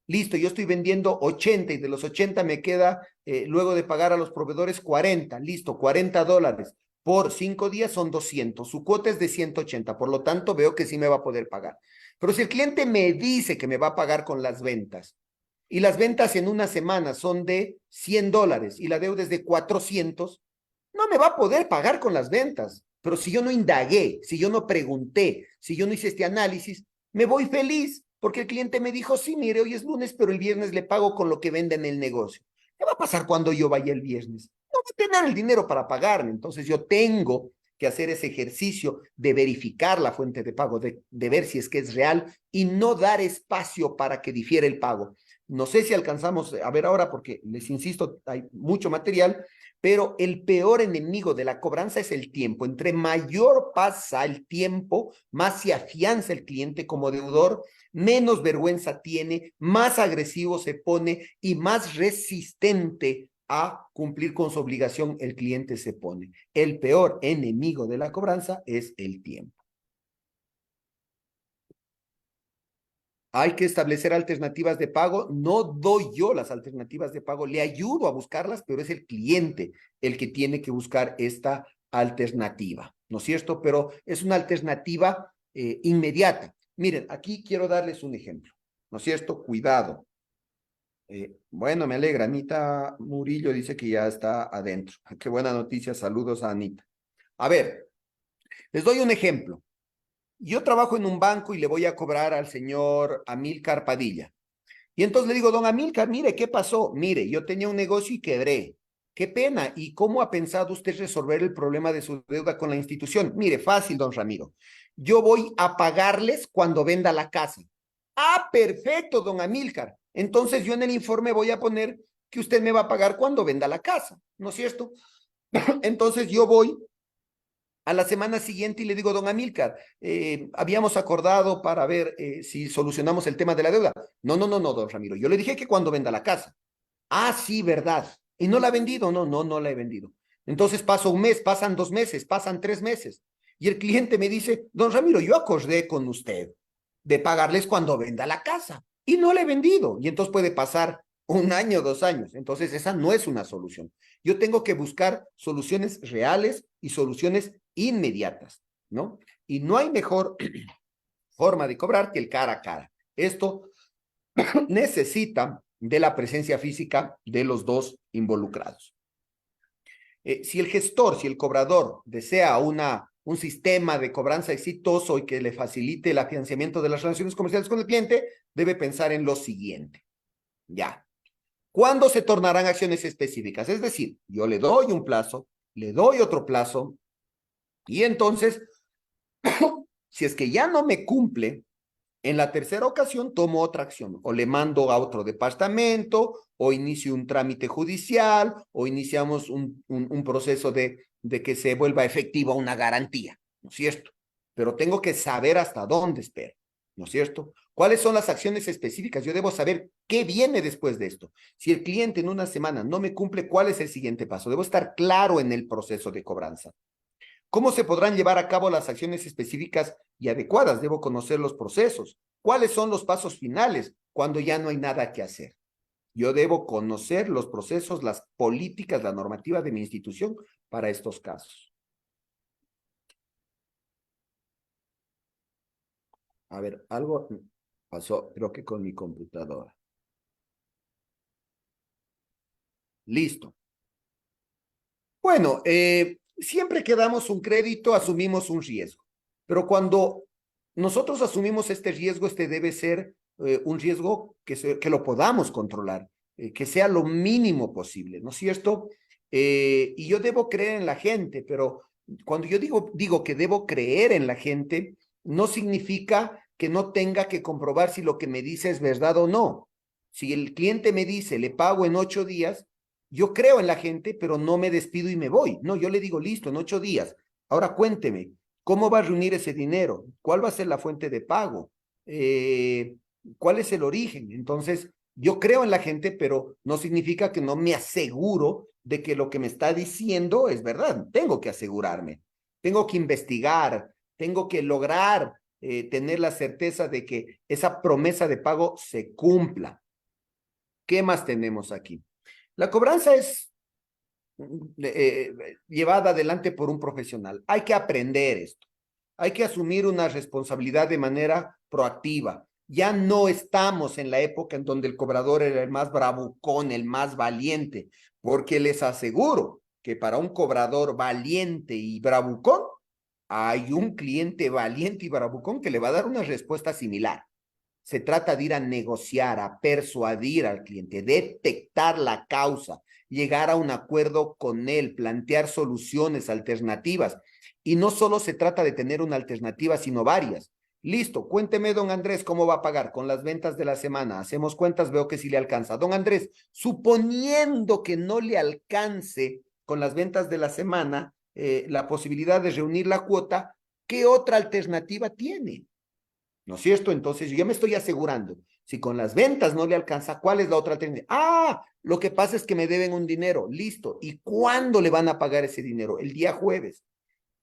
Listo, yo estoy vendiendo 80 y de los 80 me queda, luego de pagar a los proveedores, 40. Listo, $40. Por 5 días son 200. Su cuota es de 180, por lo tanto veo que sí me va a poder pagar. Pero si el cliente me dice que me va a pagar con las ventas y las ventas en una semana son de $100 y la deuda es de 400, no me va a poder pagar con las ventas. Pero si yo no indagué, si yo no pregunté, si yo no hice este análisis, me voy feliz porque el cliente me dijo, sí, mire, hoy es lunes, pero el viernes le pago con lo que vende en el negocio. ¿Qué va a pasar cuando yo vaya el viernes? No voy a tener el dinero para pagarme. Entonces yo tengo que hacer ese ejercicio de verificar la fuente de pago, de ver si es que es real y no dar espacio para que difiera el pago. No sé si alcanzamos a ver ahora porque les insisto, hay mucho material, pero el peor enemigo de la cobranza es el tiempo. Entre mayor pasa el tiempo, más se afianza el cliente como deudor, menos vergüenza tiene, más agresivo se pone y más resistente a cumplir con su obligación el cliente se pone. El peor enemigo de la cobranza es el tiempo. Hay que establecer alternativas de pago. No doy yo las alternativas de pago, le ayudo a buscarlas, pero es el cliente el que tiene que buscar esta alternativa, ¿no es cierto? Pero es una alternativa inmediata. Miren, aquí quiero darles un ejemplo, ¿no es cierto? Cuidado. Bueno, me alegra. Anita Murillo dice que ya está adentro. Qué buena noticia. Saludos a Anita. A ver, les doy un ejemplo. Yo trabajo en un banco y le voy a cobrar al señor Amílcar Padilla. Y entonces le digo, don Amílcar, mire, ¿qué pasó? Mire, yo tenía un negocio y quebré. Qué pena. ¿Y cómo ha pensado usted resolver el problema de su deuda con la institución? Mire, fácil, don Ramiro. Yo voy a pagarles cuando venda la casa. Ah, perfecto, don Amílcar. Entonces yo en el informe voy a poner que usted me va a pagar cuando venda la casa, ¿no es cierto? Entonces yo voy a la semana siguiente y le digo, don Amílcar, habíamos acordado para ver si solucionamos el tema de la deuda. No, no, no, no, don Ramiro. Yo le dije que cuando venda la casa. Ah, sí, verdad. ¿Y no la ha vendido? No, no, no la he vendido. Entonces pasa un mes, pasan 2 meses, pasan 3 meses. Y el cliente me dice, don Ramiro, yo acordé con usted de pagarles cuando venda la casa y no la he vendido. Y entonces puede pasar 1 año, 2 años. Entonces esa no es una solución. Yo tengo que buscar soluciones reales y soluciones inmediatas, ¿no? Y no hay mejor forma de cobrar que el cara a cara. Esto necesita de la presencia física de los dos involucrados. Si el gestor, si el cobrador desea un sistema de cobranza exitoso y que le facilite el afianzamiento de las relaciones comerciales con el cliente, debe pensar en lo siguiente. Ya. ¿Cuándo se tornarán acciones específicas? Es decir, yo le doy un plazo, le doy otro plazo, y entonces, si es que ya no me cumple, en la tercera ocasión tomo otra acción, o le mando a otro departamento, o inicio un trámite judicial, o iniciamos un proceso de que se vuelva efectiva una garantía, ¿no es cierto? Pero tengo que saber hasta dónde espero, ¿no es cierto? ¿Cuáles son las acciones específicas? Yo debo saber qué viene después de esto. Si el cliente en una semana no me cumple, ¿cuál es el siguiente paso? Debo estar claro en el proceso de cobranza. ¿Cómo se podrán llevar a cabo las acciones específicas y adecuadas? Debo conocer los procesos. ¿Cuáles son los pasos finales cuando ya no hay nada que hacer? Yo debo conocer los procesos, las políticas, la normativa de mi institución para estos casos. A ver, algo pasó, creo que con mi computadora. Listo. Bueno, siempre que damos un crédito, asumimos un riesgo. Pero cuando nosotros asumimos este riesgo, este debe ser un riesgo que lo podamos controlar, que sea lo mínimo posible, ¿no es cierto? Y yo debo creer en la gente, pero cuando yo digo que debo creer en la gente, no significa que no tenga que comprobar si lo que me dice es verdad o no. Si el cliente me dice, le pago en 8 días, yo creo en la gente, pero no me despido y me voy. No, yo le digo, listo, en 8 días. Ahora cuénteme, ¿cómo va a reunir ese dinero? ¿Cuál va a ser la fuente de pago? ¿Cuál es el origen? Entonces, yo creo en la gente, pero no significa que no me aseguro de que lo que me está diciendo es verdad. Tengo que asegurarme, tengo que investigar, tengo que lograr tener la certeza de que esa promesa de pago se cumpla. ¿Qué más tenemos aquí? La cobranza es llevada adelante por un profesional. Hay que aprender esto. Hay que asumir una responsabilidad de manera proactiva. Ya no estamos en la época en donde el cobrador era el más bravucón, el más valiente, porque les aseguro que para un cobrador valiente y bravucón, hay un cliente valiente y bravucón que le va a dar una respuesta similar. Se trata de ir a negociar, a persuadir al cliente, detectar la causa, llegar a un acuerdo con él, plantear soluciones alternativas. Y no solo se trata de tener una alternativa, sino varias. Listo, cuénteme, don Andrés, ¿cómo va a pagar? Con las ventas de la semana. Hacemos cuentas, veo que sí le alcanza. Don Andrés, suponiendo que no le alcance con las ventas de la semana la posibilidad de reunir la cuota, ¿qué otra alternativa tiene? ¿No es cierto? Entonces yo ya me estoy asegurando. Si con las ventas no le alcanza, ¿cuál es la otra alternativa? Ah, lo que pasa es que me deben un dinero. Listo. ¿Y cuándo le van a pagar ese dinero? El día jueves.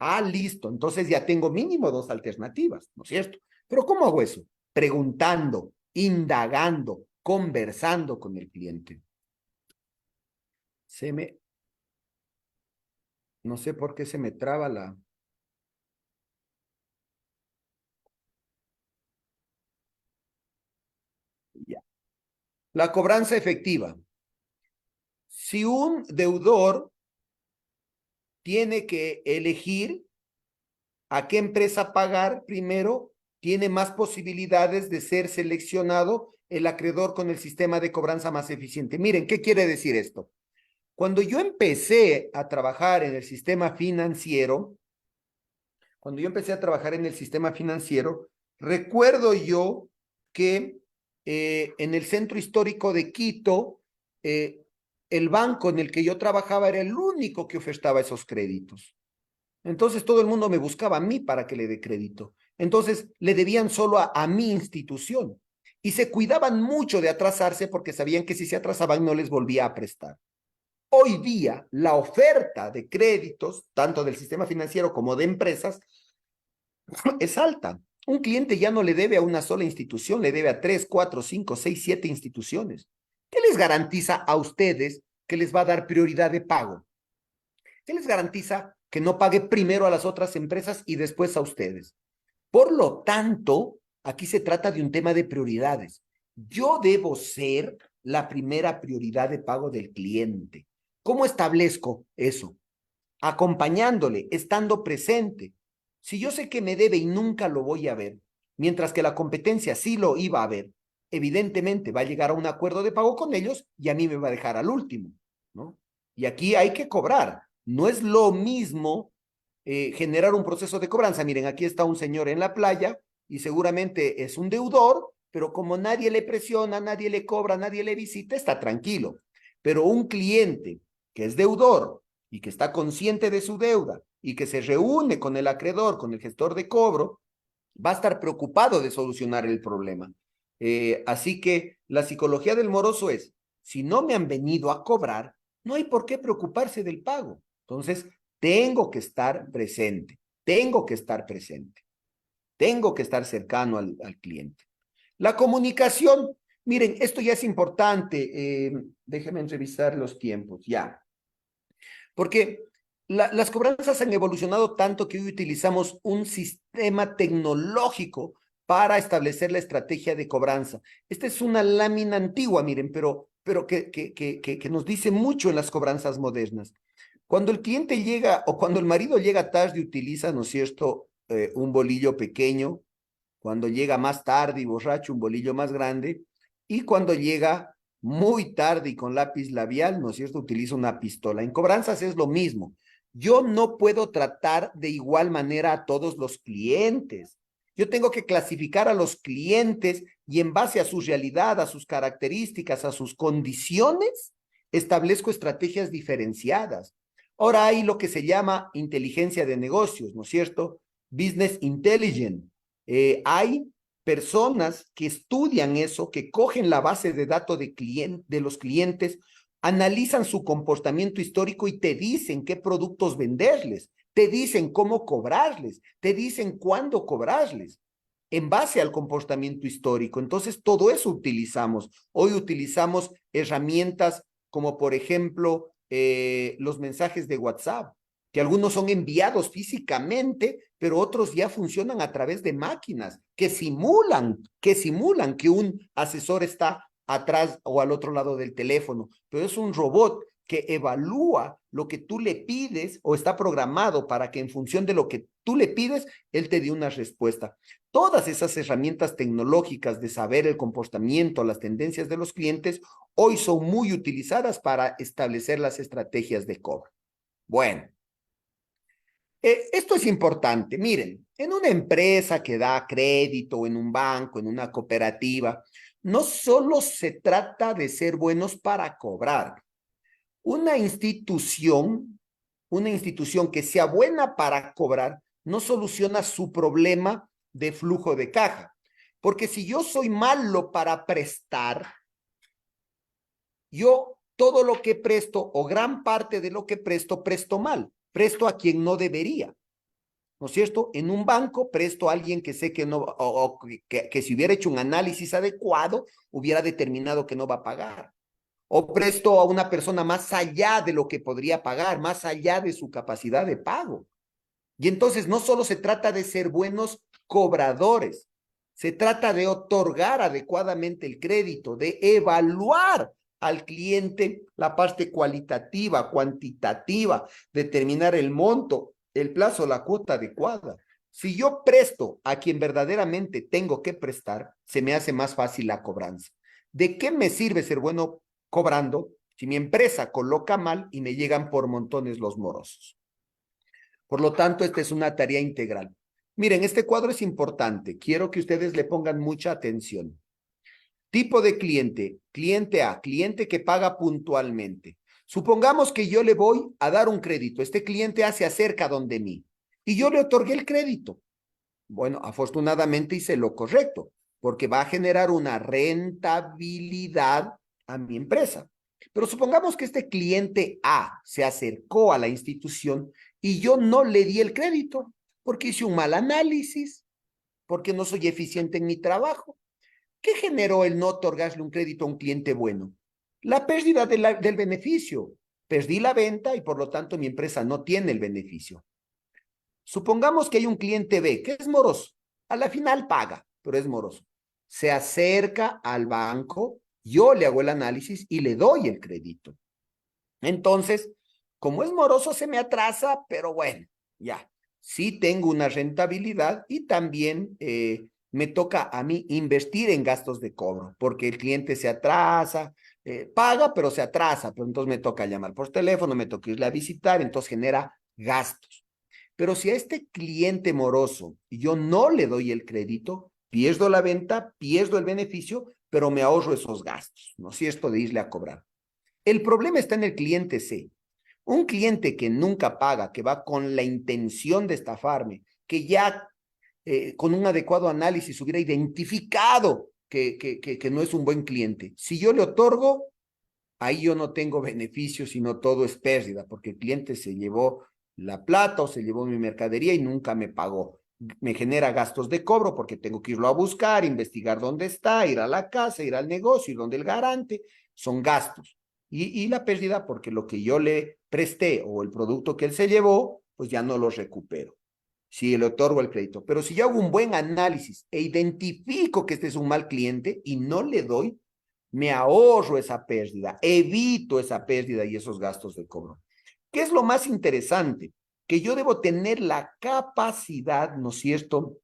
Ah, listo. Entonces ya tengo mínimo dos alternativas, ¿no es cierto? Pero ¿cómo hago eso? Preguntando, indagando, conversando con el cliente. Se me, no sé por qué se me traba la... Ya. La cobranza efectiva. Si un deudor tiene que elegir a qué empresa pagar primero, tiene más posibilidades de ser seleccionado el acreedor con el sistema de cobranza más eficiente. Miren, ¿qué quiere decir esto? Cuando yo empecé a trabajar en el sistema financiero, recuerdo yo que en el centro histórico de Quito, el banco en el que yo trabajaba era el único que ofertaba esos créditos. Entonces todo el mundo me buscaba a mí para que le dé crédito. Entonces le debían solo a mi institución y se cuidaban mucho de atrasarse porque sabían que si se atrasaban no les volvía a prestar. Hoy día la oferta de créditos, tanto del sistema financiero como de empresas, es alta. Un cliente ya no le debe a una sola institución, le debe a 3, 4, 5, 6, 7 instituciones. ¿Qué les garantiza a ustedes que les va a dar prioridad de pago? ¿Qué les garantiza que no pague primero a las otras empresas y después a ustedes? Por lo tanto, aquí se trata de un tema de prioridades. Yo debo ser la primera prioridad de pago del cliente. ¿Cómo establezco eso? Acompañándole, estando presente. Si yo sé que me debe y nunca lo voy a ver, mientras que la competencia sí lo iba a ver, evidentemente va a llegar a un acuerdo de pago con ellos y a mí me va a dejar al último, ¿no? Y aquí hay que cobrar. No es lo mismo generar un proceso de cobranza. Miren, aquí está un señor en la playa y seguramente es un deudor, pero como nadie le presiona, nadie le cobra, nadie le visita, está tranquilo. Pero un cliente que es deudor y que está consciente de su deuda y que se reúne con el acreedor, con el gestor de cobro, va a estar preocupado de solucionar el problema. Así que la psicología del moroso es, si no me han venido a cobrar, no hay por qué preocuparse del pago. Entonces, tengo que estar presente, tengo que estar presente, tengo que estar cercano al cliente. La comunicación, miren, esto ya es importante, déjenme revisar los tiempos, ya. Porque las cobranzas han evolucionado tanto que hoy utilizamos un sistema tecnológico para establecer la estrategia de cobranza. Esta es una lámina antigua, miren, pero que nos dice mucho en las cobranzas modernas. Cuando el cliente llega o cuando el marido llega tarde, utiliza, ¿no es cierto?, un bolillo pequeño. Cuando llega más tarde y borracho, un bolillo más grande. Y cuando llega muy tarde y con lápiz labial, ¿no es cierto?, utiliza una pistola. En cobranzas es lo mismo. Yo no puedo tratar de igual manera a todos los clientes. Yo tengo que clasificar a los clientes y en base a su realidad, a sus características, a sus condiciones, establezco estrategias diferenciadas. Ahora hay lo que se llama inteligencia de negocios, ¿no es cierto? Business intelligence. Hay personas que estudian eso, que cogen la base de datos de los clientes, analizan su comportamiento histórico y te dicen qué productos venderles, te dicen cómo cobrarles, te dicen cuándo cobrarles en base al comportamiento histórico. Entonces, todo eso utilizamos. Hoy utilizamos herramientas como, por ejemplo, los mensajes de WhatsApp, que algunos son enviados físicamente, pero otros ya funcionan a través de máquinas que simulan que un asesor está atrás o al otro lado del teléfono, pero es un robot que evalúa lo que tú le pides o está programado para que en función de lo que tú le pides, él te dé una respuesta. Todas esas herramientas tecnológicas de saber el comportamiento, las tendencias de los clientes, hoy son muy utilizadas para establecer las estrategias de cobro. Bueno, Esto es importante. Miren, en una empresa que da crédito, en un banco, en una cooperativa, no solo se trata de ser buenos para cobrar. Una institución, una institución que sea buena para cobrar, no soluciona su problema de flujo de caja. Porque si yo soy malo para prestar, yo todo lo que presto o gran parte de lo que presto mal. Presto a quien no debería. ¿No es cierto? En un banco presto a alguien que sé que no, o que si hubiera hecho un análisis adecuado, hubiera determinado que no va a pagar. O presto a una persona más allá de lo que podría pagar, más allá de su capacidad de pago. Y entonces no solo se trata de ser buenos cobradores, se trata de otorgar adecuadamente el crédito, de evaluar al cliente la parte cualitativa, cuantitativa, determinar el monto, el plazo, la cuota adecuada. Si yo presto a quien verdaderamente tengo que prestar, se me hace más fácil la cobranza. ¿De qué me sirve ser bueno cobrando si mi empresa coloca mal y me llegan por montones los morosos? Por lo tanto, esta es una tarea integral. Miren, este cuadro es importante. Quiero que ustedes le pongan mucha atención. Tipo de cliente, cliente A, cliente que paga puntualmente. Supongamos que yo le voy a dar un crédito. Este cliente A se acerca donde mí y yo le otorgué el crédito. Bueno, afortunadamente hice lo correcto, porque va a generar una rentabilidad a mi empresa. Pero supongamos que este cliente A se acercó a la institución y yo no le di el crédito, porque hice un mal análisis, porque no soy eficiente en mi trabajo. ¿Qué generó el no otorgarle un crédito a un cliente bueno? La pérdida del beneficio. Perdí la venta y por lo tanto mi empresa no tiene el beneficio. Supongamos que hay un cliente B que es moroso. A la final paga, pero es moroso. Se acerca al banco, yo le hago el análisis y le doy el crédito. Entonces, como es moroso, se me atrasa, pero bueno, ya. Sí tengo una rentabilidad y también me toca a mí invertir en gastos de cobro, porque el cliente se atrasa, paga, pero se atrasa, pero entonces me toca llamar por teléfono, me toca irle a visitar, entonces genera gastos. Pero si a este cliente moroso yo no le doy el crédito, pierdo la venta, pierdo el beneficio, pero me ahorro esos gastos, ¿no es cierto?, de irle a cobrar. El problema está en el cliente C. Un cliente que nunca paga, que va con la intención de estafarme, que ya con un adecuado análisis hubiera identificado que no es un buen cliente. Si yo le otorgo, ahí yo no tengo beneficio, sino todo es pérdida, porque el cliente se llevó la plata o se llevó mi mercadería y nunca me pagó. Me genera gastos de cobro porque tengo que irlo a buscar, investigar dónde está, ir a la casa, ir al negocio, ir donde el garante, son gastos. Y la pérdida porque lo que yo le presté o el producto que él se llevó, pues ya no lo recupero si le otorgo el crédito. Pero si yo hago un buen análisis e identifico que este es un mal cliente y no le doy, me ahorro esa pérdida, evito esa pérdida y esos gastos de cobro. ¿Qué es lo más interesante? Que yo debo tener la capacidad, ¿no es cierto?,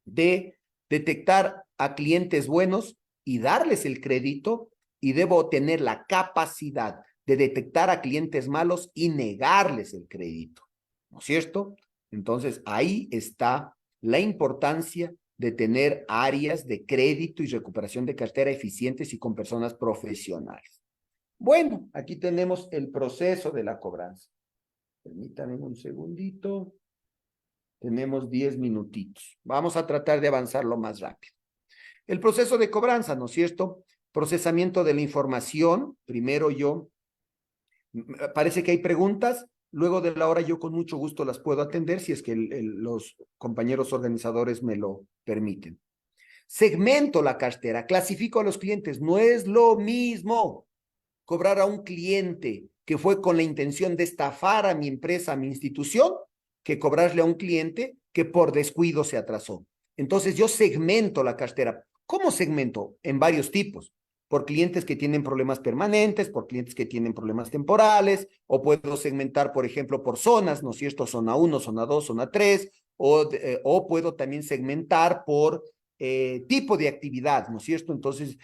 de detectar a clientes buenos y darles el crédito, y debo tener la capacidad de detectar a clientes malos y negarles el crédito, ¿no es cierto? Entonces, ahí está la importancia de tener áreas de crédito y recuperación de cartera eficientes y con personas profesionales. Bueno, aquí tenemos el proceso de la cobranza. Permítanme un segundito. Tenemos 10 minutitos. Vamos a tratar de avanzarlo más rápido. El proceso de cobranza, ¿no es cierto? Procesamiento de la información. Primero yo, parece que hay preguntas. Luego de la hora yo con mucho gusto las puedo atender si es que los compañeros organizadores me lo permiten. Segmento la cartera, clasifico a los clientes. No es lo mismo cobrar a un cliente que fue con la intención de estafar a mi empresa, a mi institución, que cobrarle a un cliente que por descuido se atrasó. Entonces yo segmento la cartera. ¿Cómo segmento? En varios tipos. Por clientes que tienen problemas permanentes, por clientes que tienen problemas temporales, o puedo segmentar, por ejemplo, por zonas, ¿no es cierto? Zona 1, zona 2, zona 3, o puedo también segmentar por tipo de actividad, ¿no es cierto? Entonces,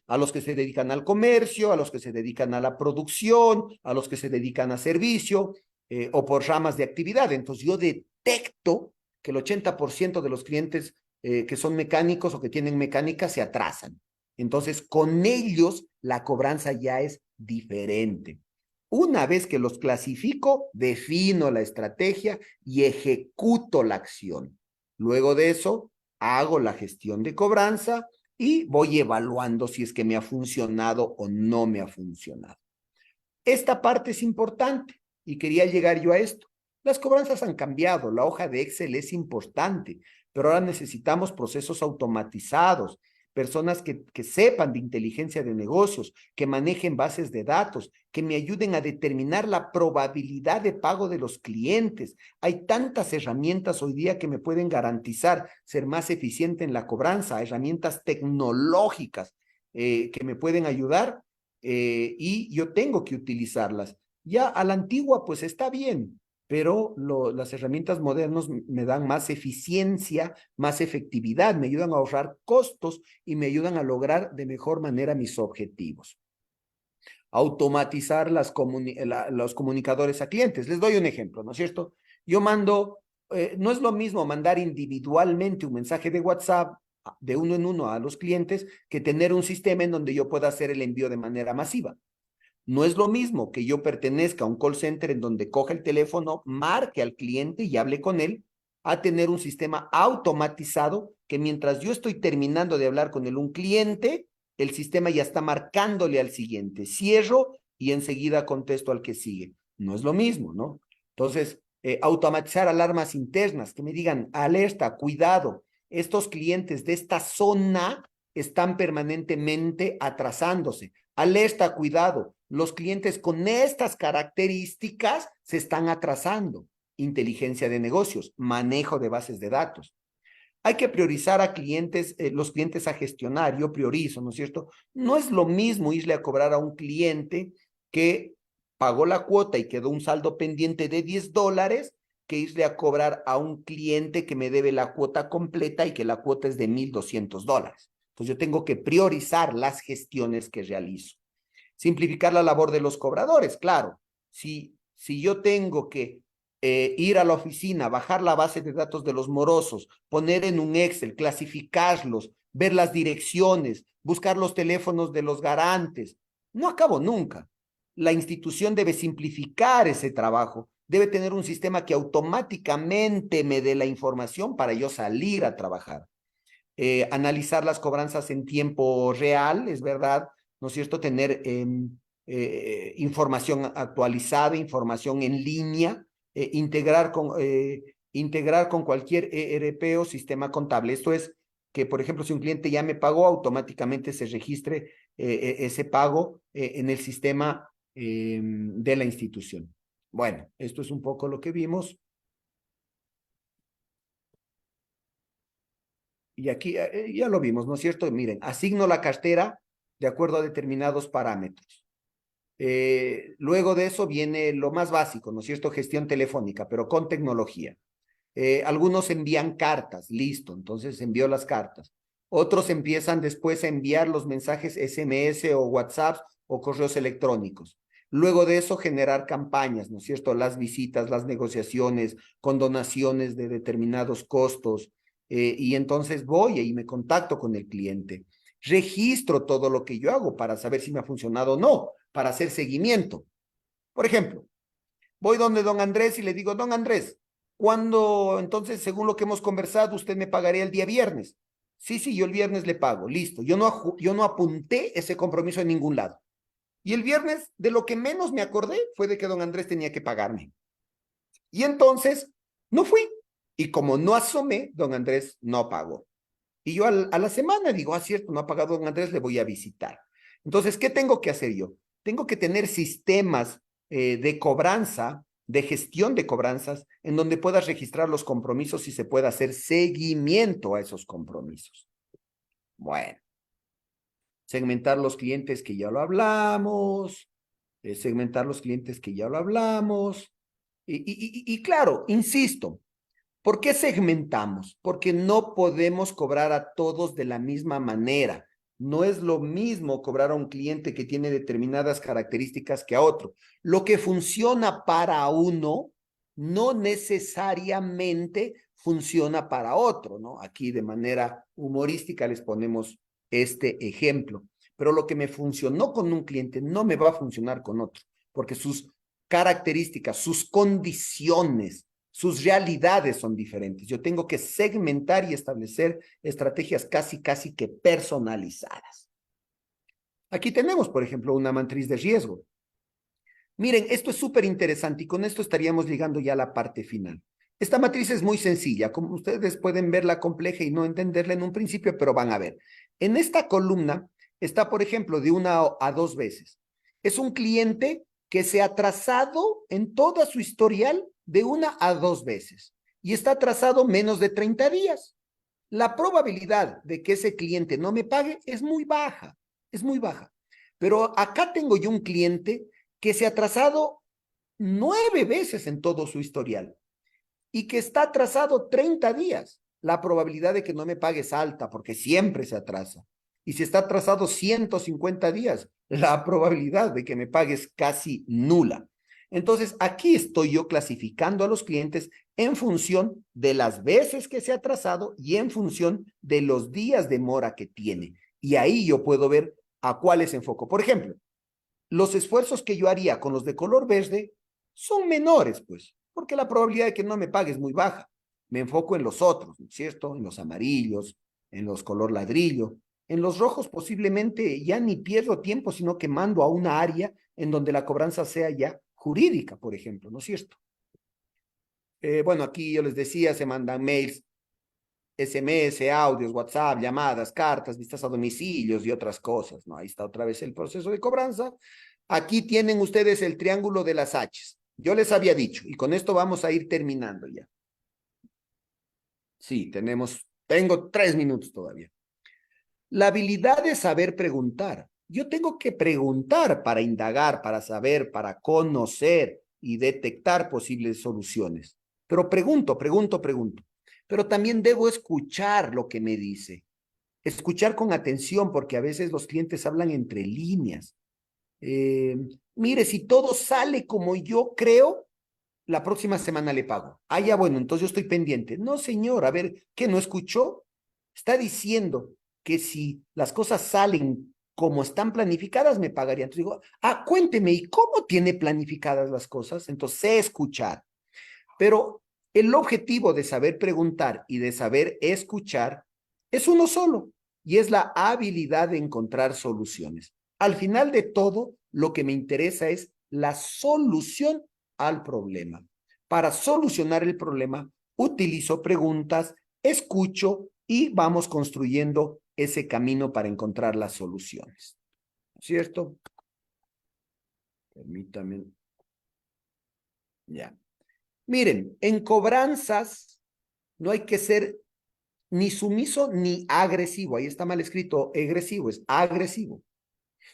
a los que se dedican al comercio, a los que se dedican a la producción, a los que se dedican a servicio, o por ramas de actividad. Entonces yo detecto que el 80% de los clientes que son mecánicos o que tienen mecánica se atrasan. Entonces con ellos la cobranza ya es diferente. Una vez que los clasifico, defino la estrategia y ejecuto la acción. Luego de eso, hago la gestión de cobranza y voy evaluando si es que me ha funcionado o no me ha funcionado. Esta parte es importante y quería llegar yo a esto. Las cobranzas han cambiado, la hoja de Excel es importante, pero ahora necesitamos procesos automatizados, personas que sepan de inteligencia de negocios, que manejen bases de datos, que me ayuden a determinar la probabilidad de pago de los clientes. Hay tantas herramientas hoy día que me pueden garantizar ser más eficiente en la cobranza, herramientas tecnológicas que me pueden ayudar y yo tengo que utilizarlas. Ya a la antigua, pues está bien, pero las herramientas modernas me dan más eficiencia, más efectividad, me ayudan a ahorrar costos y me ayudan a lograr de mejor manera mis objetivos. Automatizar los comunicadores a clientes. Les doy un ejemplo, ¿no es cierto? Yo mando, no es lo mismo mandar individualmente un mensaje de WhatsApp de uno en uno a los clientes que tener un sistema en donde yo pueda hacer el envío de manera masiva. No es lo mismo que yo pertenezca a un call center en donde coja el teléfono, marque al cliente y hable con él, a tener un sistema automatizado que mientras yo estoy terminando de hablar con un cliente, el sistema ya está marcándole al siguiente. Cierro y enseguida contesto al que sigue. No es lo mismo, ¿no? Entonces, automatizar alarmas internas que me digan, alerta, cuidado, estos clientes de esta zona están permanentemente atrasándose. Alerta, cuidado, los clientes con estas características se están atrasando. Inteligencia de negocios, manejo de bases de datos. Hay que priorizar a clientes, los clientes a gestionar. Yo priorizo, ¿no es cierto? No es lo mismo irle a cobrar a un cliente que pagó la cuota y quedó un saldo pendiente de $10 que irle a cobrar a un cliente que me debe la cuota completa y que la cuota es de $1,200. Entonces yo tengo que priorizar las gestiones que realizo. Simplificar la labor de los cobradores, claro. Si yo tengo que ir a la oficina, bajar la base de datos de los morosos, poner en un Excel, clasificarlos, ver las direcciones, buscar los teléfonos de los garantes, no acabo nunca. La institución debe simplificar ese trabajo, debe tener un sistema que automáticamente me dé la información para yo salir a trabajar. Analizar las cobranzas en tiempo real, es verdad, ¿no es cierto? Tener información actualizada, información en línea, integrar con cualquier ERP o sistema contable. Esto es que, por ejemplo, si un cliente ya me pagó, automáticamente se registre ese pago en el sistema de la institución. Bueno, esto es un poco lo que vimos. Y aquí ya lo vimos, ¿no es cierto? Miren, asigno la cartera de acuerdo a determinados parámetros. Luego de eso viene lo más básico, ¿no es cierto? Gestión telefónica, pero con tecnología. Algunos envían cartas, listo, entonces envío las cartas. Otros empiezan después a enviar los mensajes SMS o WhatsApp o correos electrónicos. Luego de eso, generar campañas, ¿no es cierto? Las visitas, las negociaciones, con donaciones de determinados costos. Y entonces voy y me contacto con el cliente. Registro todo lo que yo hago para saber si me ha funcionado o no, para hacer seguimiento. Por ejemplo, voy donde don Andrés y le digo, don Andrés, ¿cuándo, entonces, según lo que hemos conversado, usted me pagaría el día viernes? Sí, sí, yo el viernes le pago, listo. Yo no apunté ese compromiso en ningún lado. Y el viernes, de lo que menos me acordé fue de que don Andrés tenía que pagarme. Y entonces, no fui. Y como no asomé, don Andrés no pagó. Y yo a la semana digo, cierto, no ha pagado don Andrés, le voy a visitar. Entonces, ¿qué tengo que hacer yo? Tengo que tener sistemas de cobranza, de gestión de cobranzas, en donde puedas registrar los compromisos y se pueda hacer seguimiento a esos compromisos. Bueno, segmentar los clientes que ya lo hablamos, segmentar los clientes que ya lo hablamos. Y claro, insisto, ¿por qué segmentamos? Porque no podemos cobrar a todos de la misma manera. No es lo mismo cobrar a un cliente que tiene determinadas características que a otro. Lo que funciona para uno no necesariamente funciona para otro, ¿no? Aquí de manera humorística les ponemos este ejemplo. Pero lo que me funcionó con un cliente no me va a funcionar con otro, porque sus características, sus condiciones, sus realidades son diferentes. Yo tengo que segmentar y establecer estrategias casi que personalizadas. Aquí tenemos, por ejemplo, una matriz de riesgo. Miren, esto es súper interesante y con esto estaríamos llegando ya a la parte final. Esta matriz es muy sencilla, como ustedes pueden verla compleja y no entenderla en un principio, pero van a ver. En esta columna está, por ejemplo, de 1 a 2 veces. Es un cliente que se ha atrasado en toda su historial de 1 a 2 veces y está atrasado menos de 30 días. La probabilidad de que ese cliente no me pague es muy baja, es muy baja. Pero acá tengo yo un cliente que se ha atrasado 9 veces en todo su historial y que está atrasado 30 días. La probabilidad de que no me pague es alta porque siempre se atrasa. Y si está atrasado 150 días, la probabilidad de que me pague es casi nula. Entonces, aquí estoy yo clasificando a los clientes en función de las veces que se ha atrasado y en función de los días de mora que tiene. Y ahí yo puedo ver a cuáles enfoco. Por ejemplo, los esfuerzos que yo haría con los de color verde son menores, pues, porque la probabilidad de que no me pague es muy baja. Me enfoco en los otros, ¿no es cierto? En los amarillos, en los color ladrillo. En los rojos posiblemente ya ni pierdo tiempo, sino que mando a una área en donde la cobranza sea ya jurídica, por ejemplo, ¿no es cierto? Bueno, aquí yo les decía, se mandan mails, SMS, audios, WhatsApp, llamadas, cartas, vistas a domicilios y otras cosas, ¿no? Ahí está otra vez el proceso de cobranza. Aquí tienen ustedes el triángulo de las H's. Yo les había dicho, y con esto vamos a ir terminando ya. Sí, tengo 3 minutos todavía. La habilidad de saber preguntar. Yo tengo que preguntar para indagar, para saber, para conocer y detectar posibles soluciones. Pero pregunto. Pero también debo escuchar lo que me dice. Escuchar con atención, porque a veces los clientes hablan entre líneas. Eh, Mire, si todo sale como yo creo, la próxima semana le pago. Ah, ya, bueno, entonces yo estoy pendiente. No, señor, a ver, ¿qué no escuchó? Está diciendo que si las cosas salen como están planificadas, me pagaría. Entonces digo, cuénteme, ¿y cómo tiene planificadas las cosas? Entonces sé escuchar. Pero el objetivo de saber preguntar y de saber escuchar es uno solo, y es la habilidad de encontrar soluciones. Al final de todo, lo que me interesa es la solución al problema. Para solucionar el problema, utilizo preguntas, escucho y vamos construyendo ese camino para encontrar las soluciones. ¿Cierto? Permítame. Ya. Miren, en cobranzas no hay que ser ni sumiso ni agresivo. Ahí está mal escrito agresivo, es agresivo.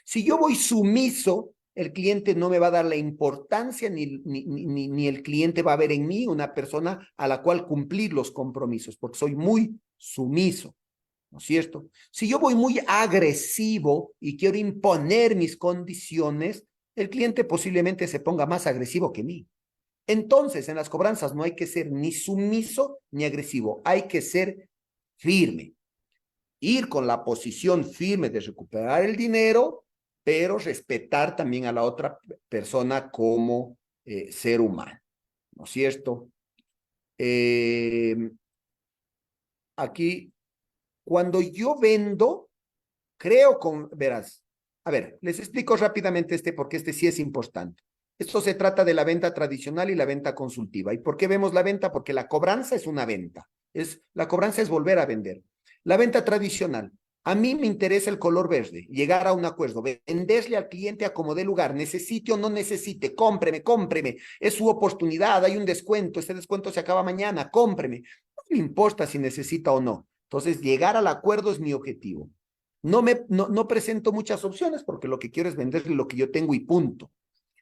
Si yo voy sumiso, el cliente no me va a dar la importancia ni el cliente va a ver en mí una persona a la cual cumplir los compromisos, porque soy muy sumiso, ¿no es cierto? Si yo voy muy agresivo y quiero imponer mis condiciones, el cliente posiblemente se ponga más agresivo que mí. Entonces, en las cobranzas no hay que ser ni sumiso ni agresivo, hay que ser firme, ir con la posición firme de recuperar el dinero, pero respetar también a la otra persona como ser humano, ¿no es cierto? Eh, Aquí, cuando yo vendo, verás, a ver, les explico rápidamente porque este sí es importante. Esto se trata de la venta tradicional y la venta consultiva. ¿Y por qué vemos la venta? Porque la cobranza es una venta. La cobranza es volver a vender. La venta tradicional. A mí me interesa el color verde, llegar a un acuerdo, venderle al cliente a como dé lugar, necesite o no necesite, cómpreme, es su oportunidad, hay un descuento, este descuento se acaba mañana, cómpreme. No me importa si necesita o no. Entonces, llegar al acuerdo es mi objetivo. No presento muchas opciones porque lo que quiero es venderle lo que yo tengo y punto.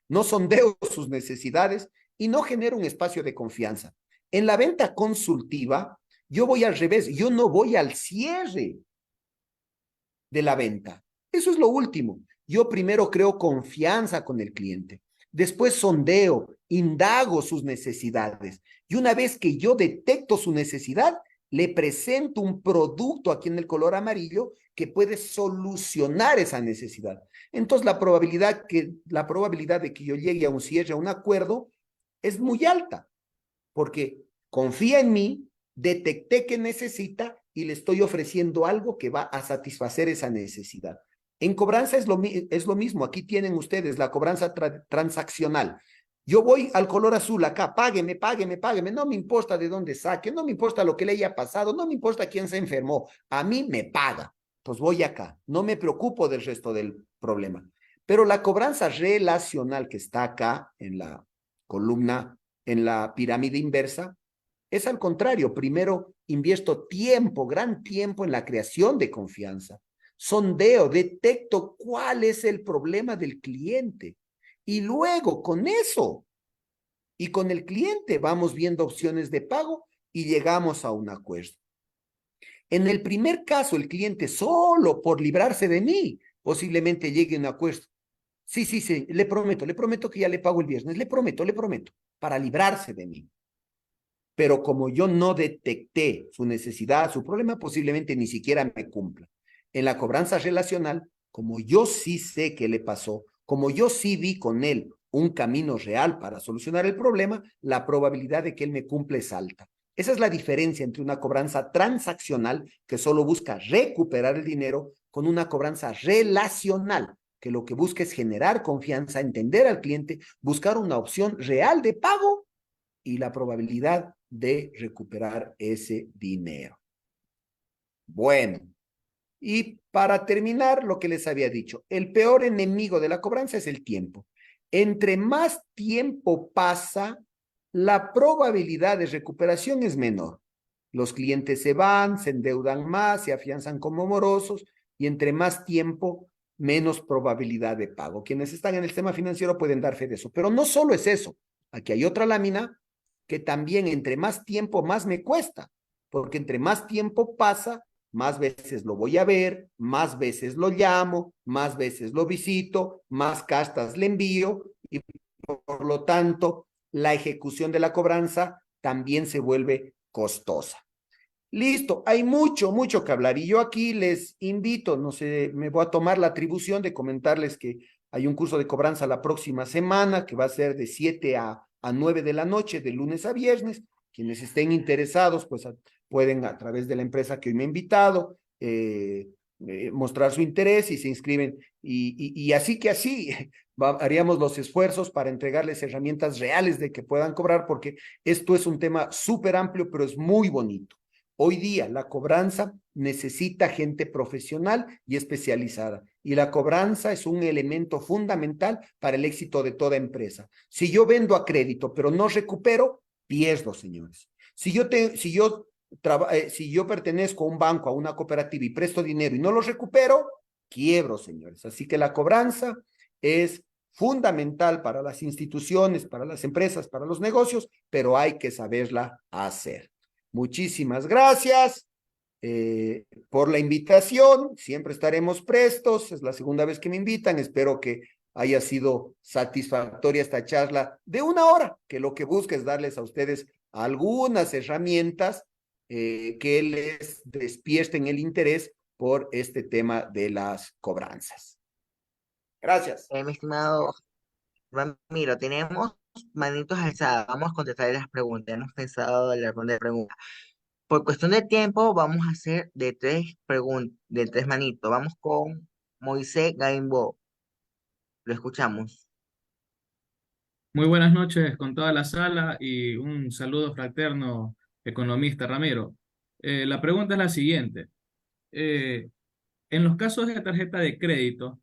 No sondeo sus necesidades y no genero un espacio de confianza. En la venta consultiva, yo voy al revés, yo no voy al cierre de la venta. Eso es lo último. Yo primero creo confianza con el cliente. Después sondeo, indago sus necesidades. Y una vez que yo detecto su necesidad, le presento un producto aquí en el color amarillo que puede solucionar esa necesidad. Entonces, la probabilidad de que yo llegue a un cierre, a un acuerdo, es muy alta, porque confía en mí, detecté que necesita y le estoy ofreciendo algo que va a satisfacer esa necesidad. En cobranza es lo mismo. Aquí tienen ustedes la cobranza transaccional. Yo voy al color azul acá, págueme, págueme, págueme. No me importa de dónde saque, no me importa lo que le haya pasado, no me importa quién se enfermó. A mí me paga. Pues voy acá. No me preocupo del resto del problema. Pero la cobranza relacional que está acá en la columna, en la pirámide inversa, es al contrario. Primero invierto tiempo, gran tiempo en la creación de confianza. Sondeo, detecto cuál es el problema del cliente. Y luego con eso y con el cliente vamos viendo opciones de pago y llegamos a un acuerdo. En el primer caso, el cliente solo por librarse de mí posiblemente llegue a un acuerdo. Sí, sí, sí, le prometo que ya le pago el viernes, le prometo, para librarse de mí. Pero como yo no detecté su necesidad, su problema, posiblemente ni siquiera me cumpla. En la cobranza relacional, como yo sí sé qué le pasó, como yo sí vi con él un camino real para solucionar el problema, la probabilidad de que él me cumpla es alta. Esa es la diferencia entre una cobranza transaccional, que solo busca recuperar el dinero, con una cobranza relacional, que lo que busca es generar confianza, entender al cliente, buscar una opción real de pago y la probabilidad de recuperar ese dinero. Bueno, y para terminar, lo que les había dicho, el peor enemigo de la cobranza es el tiempo. Entre más tiempo pasa, la probabilidad de recuperación es menor. Los clientes se van, se endeudan más, se afianzan como morosos y entre más tiempo, menos probabilidad de pago. Quienes están en el sistema financiero pueden dar fe de eso. Pero no solo es eso. Aquí hay otra lámina que también entre más tiempo, más me cuesta, porque entre más tiempo pasa, más veces lo voy a ver, más veces lo llamo, más veces lo visito, más cartas le envío y por lo tanto la ejecución de la cobranza también se vuelve costosa. Listo, hay mucho, mucho que hablar y yo aquí les invito, no sé, me voy a tomar la atribución de comentarles que hay un curso de cobranza la próxima semana que va a ser de 7 a 9 de la noche, de lunes a viernes. Quienes estén interesados, pues pueden a través de la empresa que hoy me ha invitado mostrar su interés y se inscriben. Y así que así haríamos los esfuerzos para entregarles herramientas reales de que puedan cobrar, porque esto es un tema súper amplio, pero es muy bonito. Hoy día la cobranza necesita gente profesional y especializada. Y la cobranza es un elemento fundamental para el éxito de toda empresa. Si yo vendo a crédito, pero no recupero, pierdo, señores. Si yo pertenezco a un banco, a una cooperativa y presto dinero y no lo recupero, quiebro, señores. Así que la cobranza es fundamental para las instituciones, para las empresas, para los negocios, pero hay que saberla hacer. Muchísimas gracias por la invitación. Siempre estaremos prestos. Es la segunda vez que me invitan. Espero que haya sido satisfactoria esta charla de 1 hora, que lo que busca es darles a ustedes algunas herramientas que les despierten el interés por este tema de las cobranzas. Gracias. Mi estimado Ramiro, tenemos manitos alzadas. Vamos a contestar las preguntas. Hemos pensado en la ronda de preguntas. Por cuestión de tiempo, vamos a hacer de tres preguntas, de tres manitos. Vamos con Moisés Gaimbo. Lo escuchamos. Muy buenas noches con toda la sala y un saludo fraterno, economista Ramiro. La pregunta es la siguiente. Eh, en los casos de tarjeta de crédito,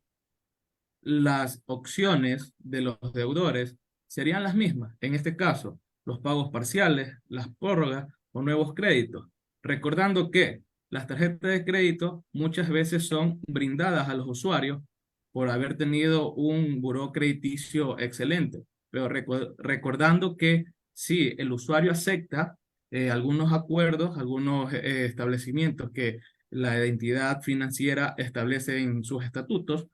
las opciones de los deudores serían las mismas. En este caso, los pagos parciales, las prórrogas o nuevos créditos. Recordando que las tarjetas de crédito muchas veces son brindadas a los usuarios por haber tenido un buró crediticio excelente, pero recordando que si el usuario acepta algunos acuerdos, algunos establecimientos que la entidad financiera establece en sus estatutos,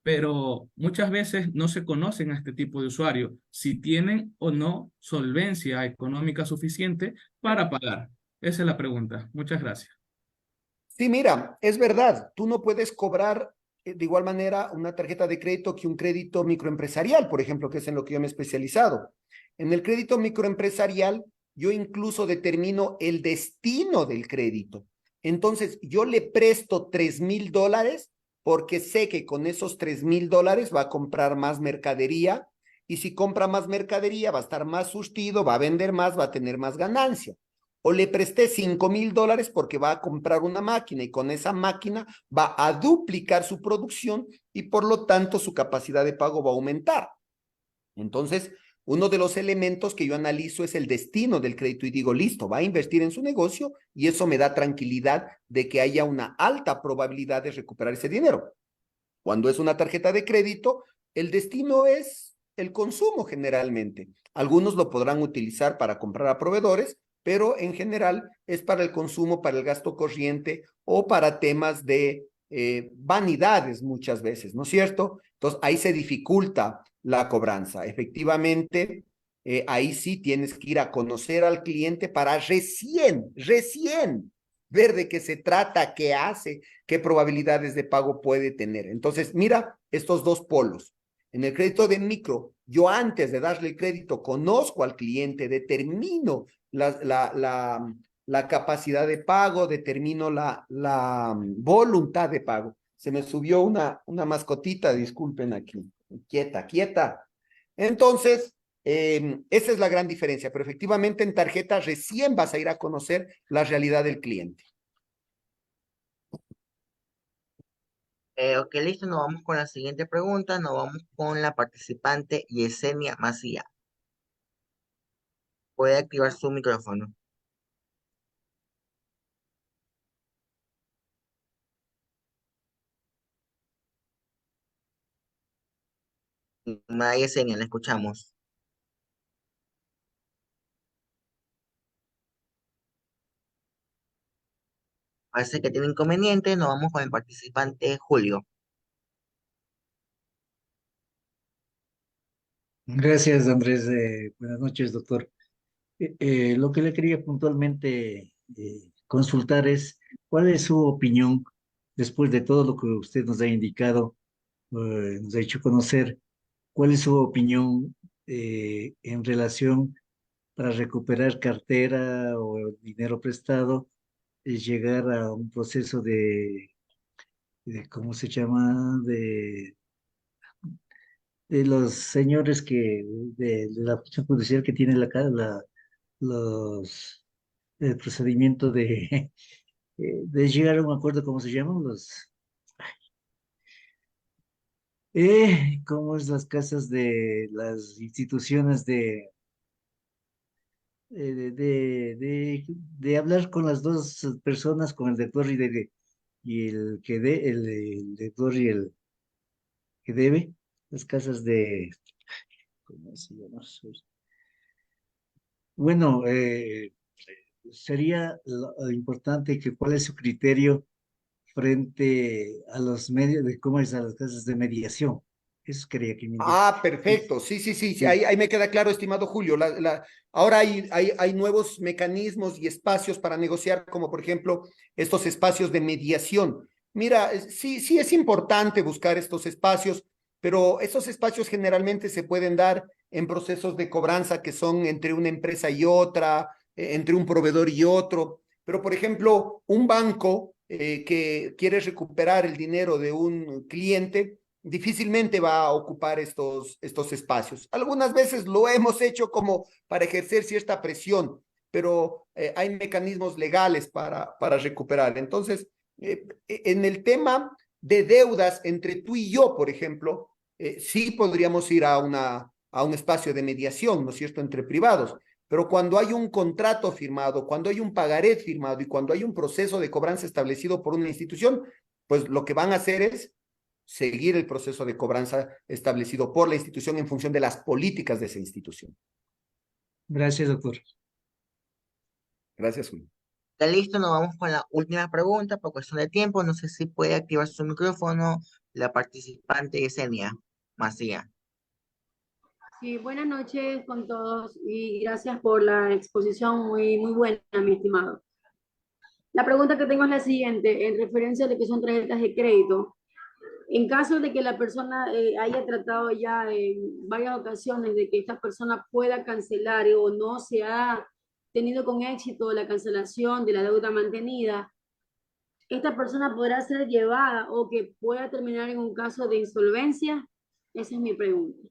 pero muchas veces no se conocen a este tipo de usuarios, si tienen o no solvencia económica suficiente para pagar. Esa es la pregunta. Muchas gracias. Sí, mira, es verdad, tú no puedes cobrar de igual manera una tarjeta de crédito que un crédito microempresarial, por ejemplo, que es en lo que yo me he especializado. En el crédito microempresarial, yo incluso determino el destino del crédito. Entonces, yo le presto $3,000 porque sé que con esos $3,000 va a comprar más mercadería y si compra más mercadería va a estar más surtido, va a vender más, va a tener más ganancia. O le presté $5,000 porque va a comprar una máquina y con esa máquina va a duplicar su producción y por lo tanto su capacidad de pago va a aumentar. Entonces, uno de los elementos que yo analizo es el destino del crédito y digo, listo, va a invertir en su negocio y eso me da tranquilidad de que haya una alta probabilidad de recuperar ese dinero. Cuando es una tarjeta de crédito, el destino es el consumo generalmente. Algunos lo podrán utilizar para comprar a proveedores, pero en general es para el consumo, para el gasto corriente o para temas de vanidades muchas veces, ¿no es cierto? Entonces ahí se dificulta la cobranza. Efectivamente, ahí sí tienes que ir a conocer al cliente para recién ver de qué se trata, qué hace, qué probabilidades de pago puede tener. Entonces, mira estos dos polos. En el crédito de micro, yo antes de darle el crédito conozco al cliente, determino la capacidad de pago, determino la voluntad de pago. Se me subió una mascotita, disculpen aquí. Quieta, quieta. Entonces, esa es la gran diferencia, pero efectivamente en tarjeta recién vas a ir a conocer la realidad del cliente. Ok, listo, nos vamos con la siguiente pregunta, nos vamos con la participante Yesenia Macía. Puede activar su micrófono. Yesenia, la escuchamos. Parece que tiene inconveniente, nos vamos con el participante Julio. Gracias, Andrés. Buenas noches, doctor. Lo que le quería puntualmente consultar es, ¿cuál es su opinión después de todo lo que usted nos ha indicado, nos ha hecho conocer? ¿Cuál es su opinión en relación para recuperar cartera o dinero prestado, llegar a un proceso ¿cómo se llama? De los señores de la función judicial que tiene los, el procedimiento de llegar a un acuerdo, ¿cómo se llaman? ¿Cómo es las casas de las instituciones de hablar con las dos personas, con el deudor y el deudor y el que debe, las casas ¿cómo se llama? Bueno, sería lo importante que cuál es su criterio frente a los medios de cómo es a las casas de mediación. Eso quería que me indique. Ah, Es- perfecto. Sí, sí, sí, sí. sí. Ahí me queda claro, estimado Julio. Ahora hay nuevos mecanismos y espacios para negociar, como por ejemplo estos espacios de mediación. Mira, sí, sí es importante buscar estos espacios, pero esos espacios generalmente se pueden dar en procesos de cobranza que son entre una empresa y otra, entre un proveedor y otro. Pero, por ejemplo, un banco que quiere recuperar el dinero de un cliente difícilmente va a ocupar estos espacios. Algunas veces lo hemos hecho como para ejercer cierta presión, pero hay mecanismos legales para recuperar. Entonces, en el tema de deudas entre tú y yo, por ejemplo, sí podríamos ir a un espacio de mediación, ¿no es cierto?, entre privados. Pero cuando hay un contrato firmado, cuando hay un pagaré firmado y cuando hay un proceso de cobranza establecido por una institución, pues lo que van a hacer es seguir el proceso de cobranza establecido por la institución en función de las políticas de esa institución. Gracias, doctor. Gracias, Julio. Ya listo, nos vamos con la última pregunta por cuestión de tiempo. No sé si puede activar su micrófono la participante Yesenia Macía. Sí, buenas noches con todos y gracias por la exposición muy buena, mi estimado. La pregunta que tengo es la siguiente, en referencia a lo que son tarjetas de crédito. En caso de que la persona haya tratado ya en varias ocasiones de que esta persona pueda cancelar o no se ha tenido con éxito la cancelación de la deuda mantenida, esta persona podrá ser llevada o que pueda terminar en un caso de insolvencia. Esa es mi pregunta.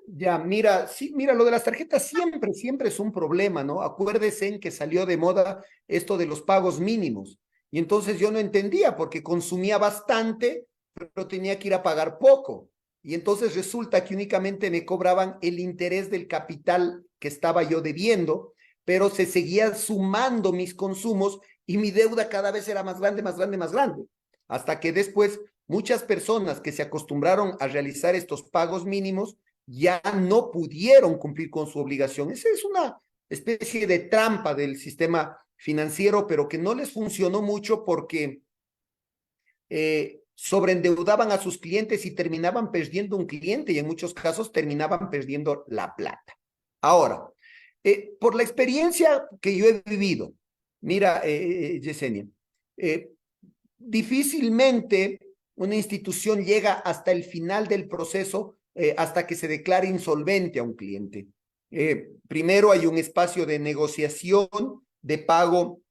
Ya, mira, sí, mira, lo de las tarjetas siempre es un problema, ¿no? Acuérdese en que salió de moda esto de los pagos mínimos. Y entonces yo no entendía porque consumía bastante, pero tenía que ir a pagar poco. Y entonces resulta que únicamente me cobraban el interés del capital que estaba yo debiendo, pero se seguían sumando mis consumos y mi deuda cada vez era más grande, más grande, más grande. Hasta que después muchas personas que se acostumbraron a realizar estos pagos mínimos ya no pudieron cumplir con su obligación. Esa es una especie de trampa del sistema financiero, pero que no les funcionó mucho porque sobreendeudaban a sus clientes y terminaban perdiendo un cliente y en muchos casos terminaban perdiendo la plata. Ahora, por la experiencia que yo he vivido, mira, Yesenia, difícilmente una institución llega hasta el final del proceso hasta que se declare insolvente a un cliente. Primero hay un espacio de negociación de pago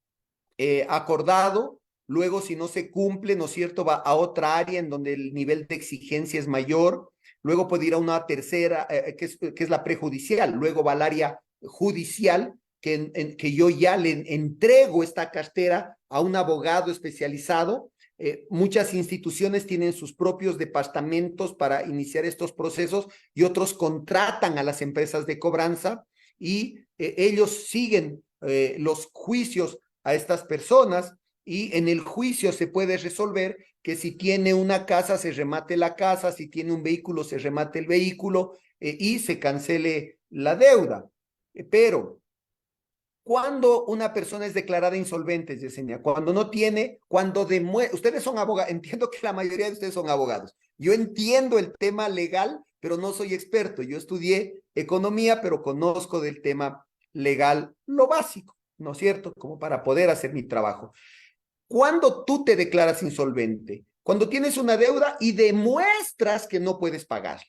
acordado, luego si no se cumple, ¿no es cierto?, va a otra área en donde el nivel de exigencia es mayor, luego puede ir a una tercera, que es la prejudicial, luego va al área judicial, que yo ya le entrego esta cartera a un abogado especializado. Muchas instituciones tienen sus propios departamentos para iniciar estos procesos y otros contratan a las empresas de cobranza y ellos siguen los juicios a estas personas y en el juicio se puede resolver que si tiene una casa se remate la casa, si tiene un vehículo se remate el vehículo y se cancele la deuda. Pero cuando una persona es declarada insolvente, Yesenia, cuando no tiene, cuando demuestra, ustedes son abogados, entiendo que la mayoría de ustedes son abogados. Yo entiendo el tema legal, pero no soy experto. Yo estudié economía, pero conozco del tema legal lo básico, ¿no es cierto? Como para poder hacer mi trabajo. Cuando tú te declaras insolvente, cuando tienes una deuda y demuestras que no puedes pagar,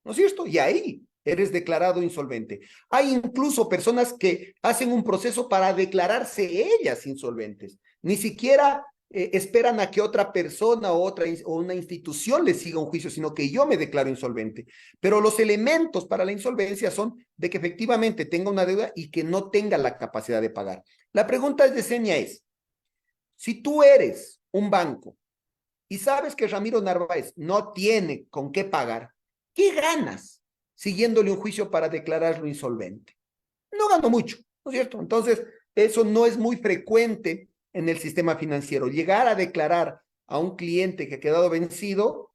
¿no es cierto? Y ahí eres declarado insolvente. Hay incluso personas que hacen un proceso para declararse ellas insolventes. Ni siquiera esperan a que otra persona o una institución les siga un juicio, sino que yo me declaro insolvente. Pero los elementos para la insolvencia son de que efectivamente tenga una deuda y que no tenga la capacidad de pagar. La pregunta de Yesenia es, si tú eres un banco y sabes que Ramiro Narváez no tiene con qué pagar, ¿qué ganas siguiéndole un juicio para declararlo insolvente? No gano mucho, ¿no es cierto? Entonces, eso no es muy frecuente en el sistema financiero. Llegar a declarar a un cliente que ha quedado vencido,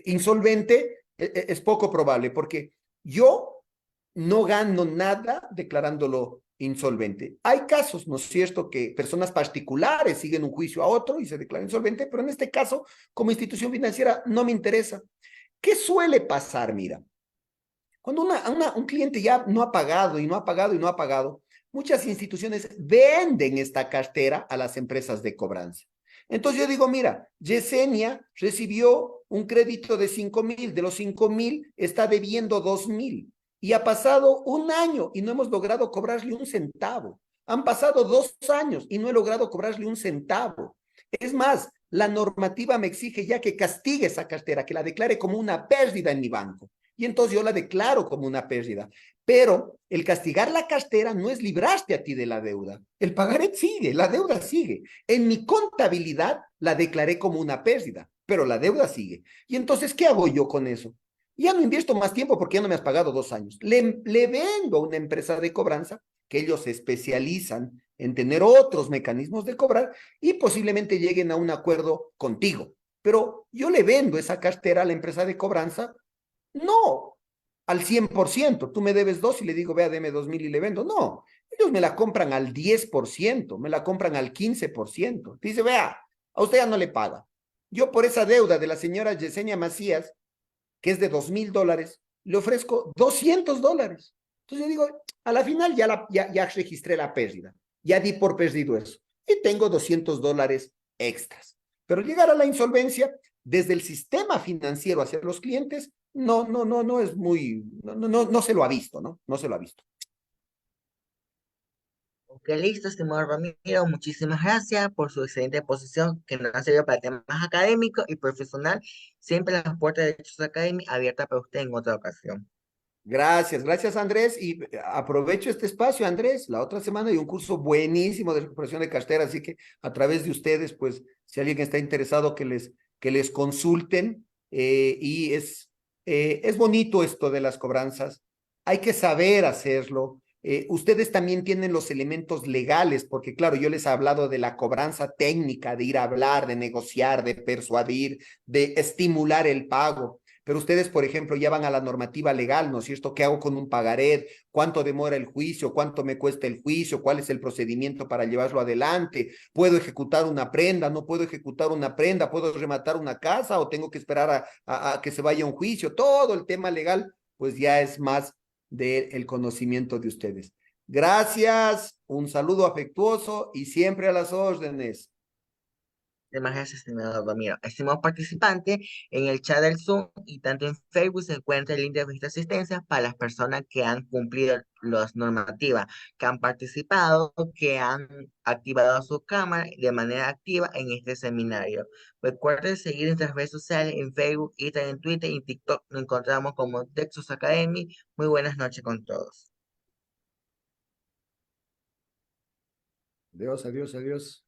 insolvente, es poco probable, porque yo no gano nada declarándolo insolvente. Hay casos, ¿no es cierto?, que personas particulares siguen un juicio a otro y se declaran insolvente, pero en este caso, como institución financiera, no me interesa. ¿Qué suele pasar? Mira, cuando un cliente ya no ha pagado y no ha pagado y no ha pagado, muchas instituciones venden esta cartera a las empresas de cobranza. Entonces yo digo, mira, Yesenia recibió un crédito de 5,000, de los 5,000 está debiendo 2,000 y ha pasado un año y no hemos logrado cobrarle un centavo. Han pasado 2 años y no he logrado cobrarle un centavo. Es más, la normativa me exige ya que castigue esa cartera, que la declare como una pérdida en mi banco. Y entonces yo la declaro como una pérdida. Pero el castigar la cartera no es librarte a ti de la deuda. El pagaré sigue, la deuda sigue. En mi contabilidad la declaré como una pérdida, pero la deuda sigue. Y entonces, ¿qué hago yo con eso? Ya no invierto más tiempo porque ya no me has pagado 2 años. Le vendo a una empresa de cobranza que ellos se especializan en tener otros mecanismos de cobrar y posiblemente lleguen a un acuerdo contigo. Pero yo le vendo esa cartera a la empresa de cobranza, no al 100%. Tú me debes 2 y le digo, vea, deme 2,000 y le vendo. No, Ellos me la compran al 10%, me la compran al 15%. Dice, vea, a usted ya no le paga. Yo por esa deuda de la señora Yesenia Macías, que es de $2,000, le ofrezco $200. Entonces yo digo, a la final ya registré la pérdida, ya di por perdido eso y tengo $200 extras. Pero llegar a la insolvencia desde el sistema financiero hacia los clientes, no es muy, no se lo ha visto, ¿no? No se lo ha visto. Ok, listo, estimado Ramiro, muchísimas gracias por su excelente posición que nos ha servido para temas académicos y profesional. Siempre las puertas de Hechos Academy abiertas para usted en otra ocasión. Gracias Andrés, y aprovecho este espacio, Andrés. La otra semana hay un curso buenísimo de recuperación de cartera, así que a través de ustedes, pues, si alguien está interesado, que les consulten, y es bonito esto de las cobranzas, hay que saber hacerlo. Ustedes también tienen los elementos legales, porque claro, yo les he hablado de la cobranza técnica, de ir a hablar, de negociar, de persuadir, de estimular el pago. Pero ustedes, por ejemplo, ya van a la normativa legal, ¿no es cierto? ¿Qué hago con un pagaré? ¿Cuánto demora el juicio? ¿Cuánto me cuesta el juicio? ¿Cuál es el procedimiento para llevarlo adelante? ¿Puedo ejecutar una prenda? ¿No puedo ejecutar una prenda? ¿Puedo rematar una casa o tengo que esperar a que se vaya a un juicio? Todo el tema legal, pues ya es más del conocimiento de ustedes. Gracias, un saludo afectuoso y siempre a las órdenes. Demás gracias, estimado Ramiro. Estimado participante, en el chat del Zoom y tanto en Facebook se encuentra el link de vuestra asistencia para las personas que han cumplido las normativas, que han participado, que han activado su cámara de manera activa en este seminario. Recuerden seguir nuestras redes sociales en Facebook, Instagram, en Twitter y en TikTok. Nos encontramos como Texas Academy. Muy buenas noches con todos. Adiós, adiós, adiós.